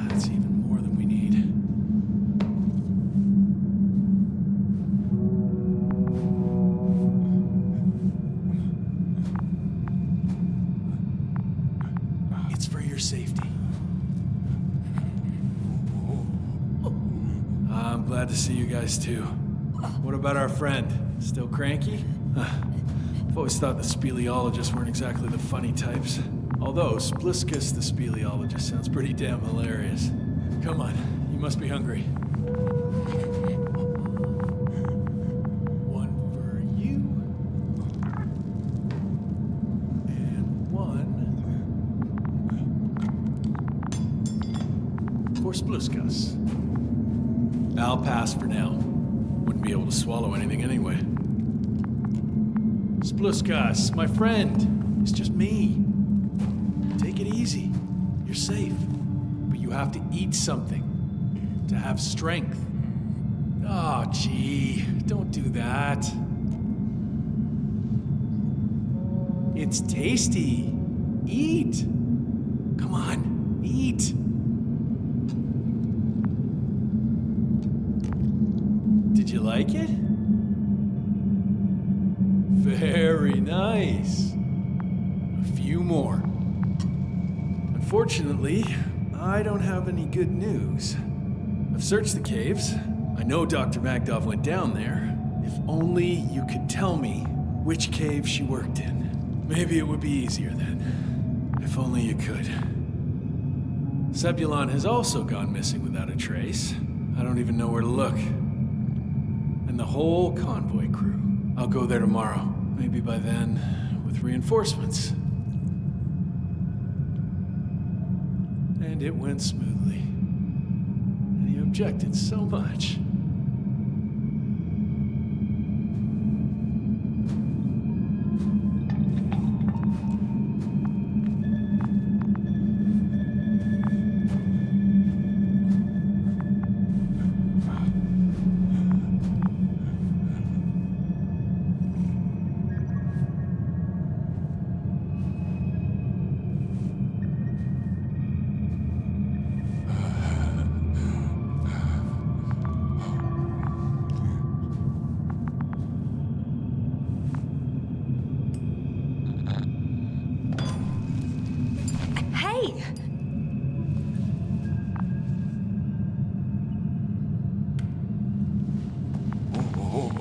D: That's even more than we need. It's for your safety. I'm glad to see you guys too. What about our friend? Still cranky? I've always thought the speleologists weren't exactly the funny types. Although Spliskus the speleologist sounds pretty damn hilarious. Come on, you must be hungry. One for you. And one for Spliskus. I'll pass for now. Wouldn't be able to swallow anything anyway. Spliskus, my friend. It's just me. Take it easy. You're safe. But you have to eat something to have strength. Oh, gee. Don't do that. It's tasty. Eat. Come on, eat. Did you like it? Very nice. A Unfortunately, I don't have any good news. I've searched the caves. I know Dr. Magdov went down there. If only you could tell me which cave she worked in. Maybe it would be easier then. If only you could. Zebulon has also gone missing without a trace. I don't even know where to look. And the whole convoy crew. I'll go there tomorrow. Maybe by then, with reinforcements. And it went smoothly. And he objected so much.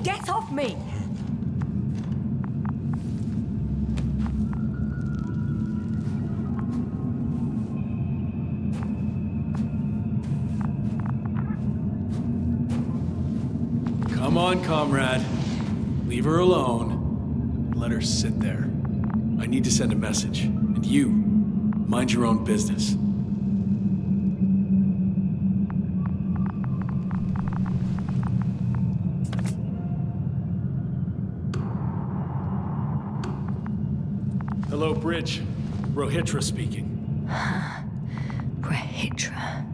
A: Get off me!
D: Come on, comrade. Leave her alone. Let her sit there. I need to send a message. And you, mind your own business. Hello, Bridge. Rohitra speaking.
A: Rehitra.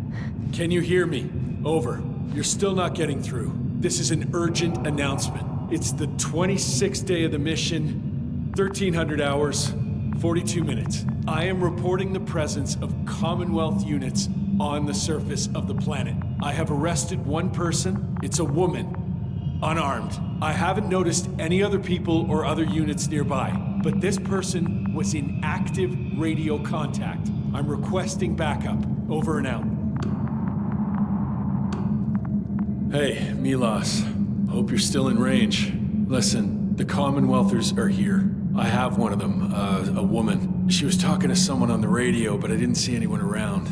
D: Can you hear me? Over. You're still not getting through. This is an urgent announcement. It's the 26th day of the mission, 1300 hours, 42 minutes. I am reporting the presence of Commonwealth units on the surface of the planet. I have arrested one person. It's a woman, unarmed. I haven't noticed any other people or other units nearby, but this person was in active radio contact. I'm requesting backup. Over and out. Hey, Milos. Hope you're still in range. Listen, the Commonwealthers are here. I have one of them, a woman. She was talking to someone on the radio, but I didn't see anyone around.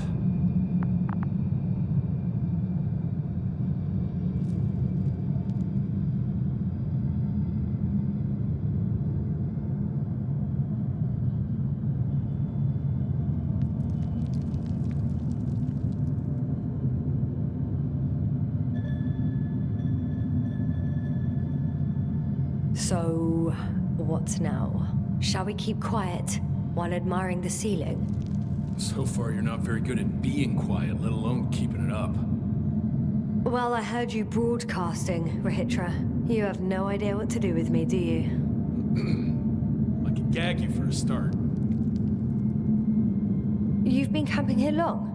A: So, what now? Shall we keep quiet while admiring the ceiling?
D: So far, you're not very good at being quiet, let alone keeping it up.
A: Well, I heard you broadcasting, Rehitra. You have no idea what to do with me, do you?
D: I can gag you for a start.
A: You've been camping here long?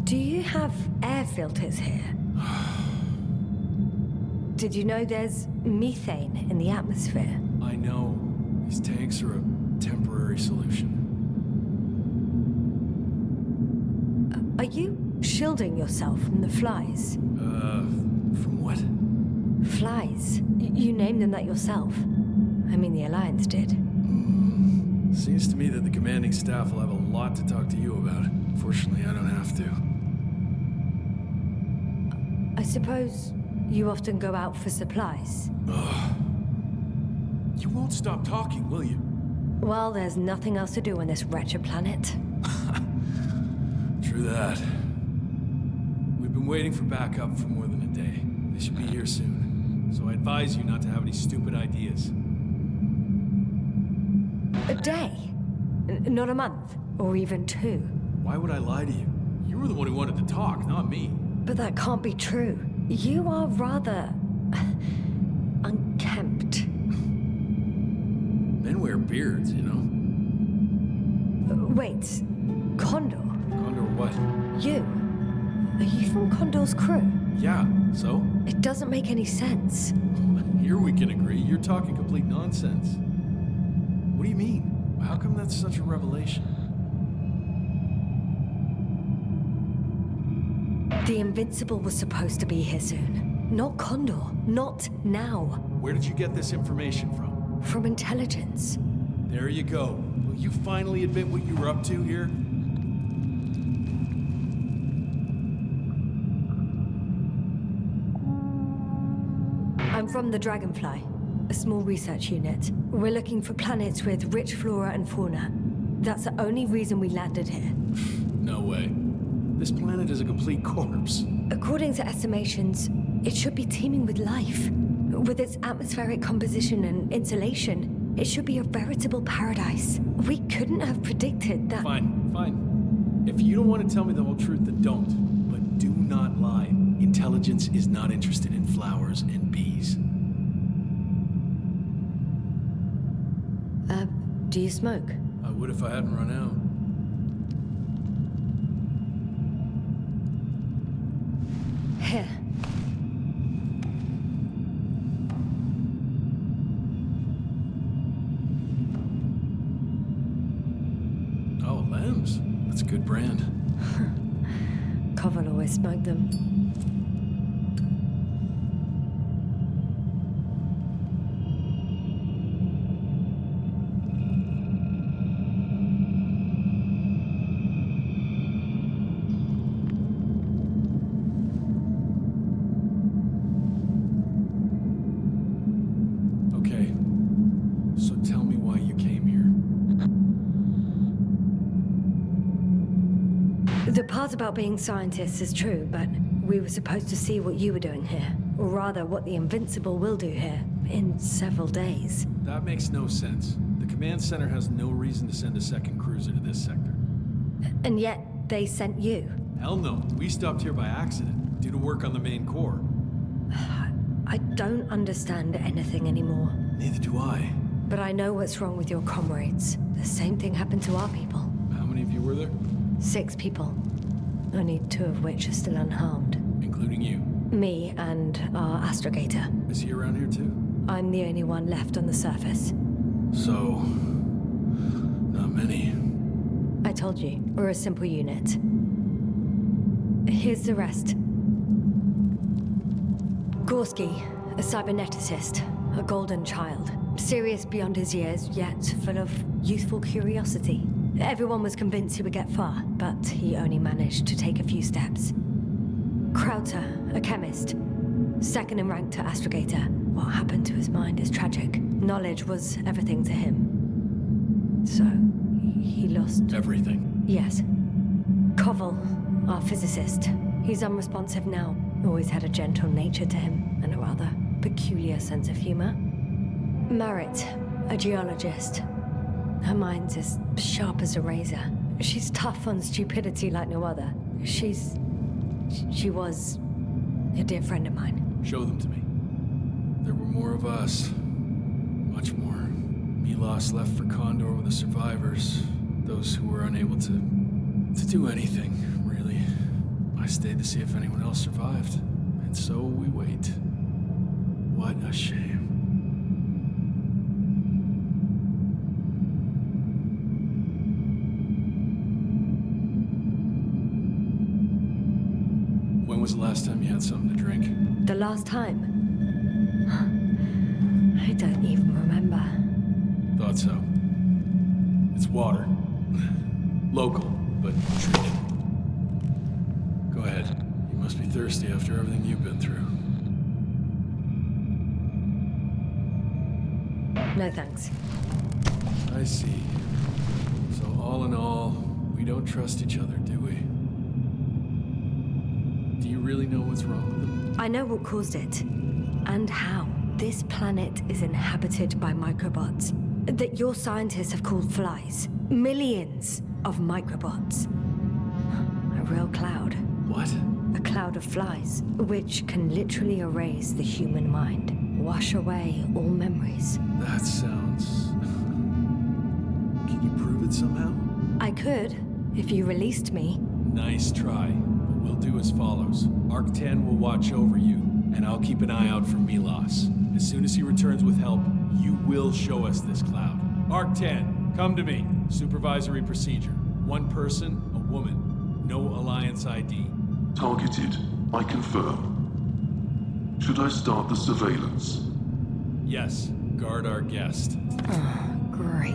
A: Do you have air filters here? Did you know there's methane in the atmosphere?
D: I know. These tanks are a temporary solution.
A: Are you shielding yourself from the flies?
D: From what?
A: Flies. You named them that yourself. I mean, the Alliance did.
D: Seems to me that the commanding staff will have a lot to talk to you about. Fortunately, I don't have to.
A: I suppose you often go out for supplies.
D: Ugh. You won't stop talking, will you?
A: Well, there's nothing else to do on this wretched planet.
D: True that. We've been waiting for backup for more than a day. They should be here soon. So I advise you not to have any stupid ideas.
A: A day? Not a month? Or even 2?
D: Why would I lie to you? You were the one who wanted to talk, not me.
A: But that can't be true. You are rather... unkempt.
D: Men wear beards, you know?
A: Wait, Condor?
D: Condor what?
A: You? Are you from Condor's crew?
D: Yeah, so?
A: It doesn't make any sense.
D: Here we can agree. You're talking complete nonsense. What do you mean? How come that's such a revelation?
A: The Invincible was supposed to be here soon. Not Condor. Not now.
D: Where did you get this information from?
A: From intelligence.
D: There you go. Will you finally admit what you were up to here?
A: I'm from the Dragonfly, a small research unit. We're looking for planets with rich flora and fauna. That's the only reason we landed here.
D: No way. This planet is a complete corpse.
A: According to estimations, it should be teeming with life. With its atmospheric composition and insulation, it should be a veritable paradise. We couldn't have predicted that.
D: Fine, fine. If you don't want to tell me the whole truth, then don't. But do not lie. Intelligence is not interested in flowers and bees.
A: Do you smoke?
D: I would if I hadn't run out.
A: Here.
D: Oh, Lems. That's a good brand.
A: Koval always smoked them. The part about being scientists is true, but we were supposed to see what you were doing here. Or rather, what the Invincible will do here, in several days.
D: That makes no sense. The command center has no reason to send a second cruiser to this sector.
A: And yet, they sent you.
D: Hell no. We stopped here by accident, due to work on the main core.
A: I don't understand anything anymore.
D: Neither do I.
A: But I know what's wrong with your comrades. The same thing happened to our people.
D: How many of you were there?
A: 6 people. Only 2 of which are still unharmed.
D: Including you?
A: Me and our astrogator.
D: Is he around here too?
A: I'm the only one left on the surface.
D: So... not many.
A: I told you, we're a simple unit. Here's the rest. Gorski, a cyberneticist, a golden child. Serious beyond his years, yet full of youthful curiosity. Everyone was convinced he would get far, but he only managed to take a few steps. Krauter, a chemist. Second in rank to astrogator. What happened to his mind is tragic. Knowledge was everything to him. So, he lost...
D: everything?
A: Yes. Koval, our physicist. He's unresponsive now. Always had a gentle nature to him, and a rather peculiar sense of humor. Marit, a geologist. Her mind's as sharp as a razor. She's tough on stupidity like no other. She was a dear friend of mine.
D: Show them to me. There were more of us. Much more. Milos left for Condor with the survivors. Those who were unable to do anything, really. I stayed to see if anyone else survived. And so we wait. What a shame. When was the last time you had something to drink?
A: The last time? I don't even remember.
D: Thought so. It's water. Local, but treated. Go ahead. You must be thirsty after everything you've been through.
A: No thanks.
D: I see. So all in all, we don't trust each other, do we? Do you really know what's wrong with them?
A: I know what caused it. And how. This planet is inhabited by microbots that your scientists have called flies. Millions of microbots. A real cloud.
D: What?
A: A cloud of flies, which can literally erase the human mind. Wash away all memories.
D: That sounds... Can you prove it somehow?
A: I could, if you released me.
D: Nice try. But we'll do as follows. Arc-10 will watch over you, and I'll keep an eye out for Milos. As soon as he returns with help, you will show us this cloud. Arc-10, Come to me. Supervisory procedure. One person, a woman. No Alliance ID.
E: Targeted. I confirm. Should I start the surveillance?
D: Yes. Guard our guest.
A: Great.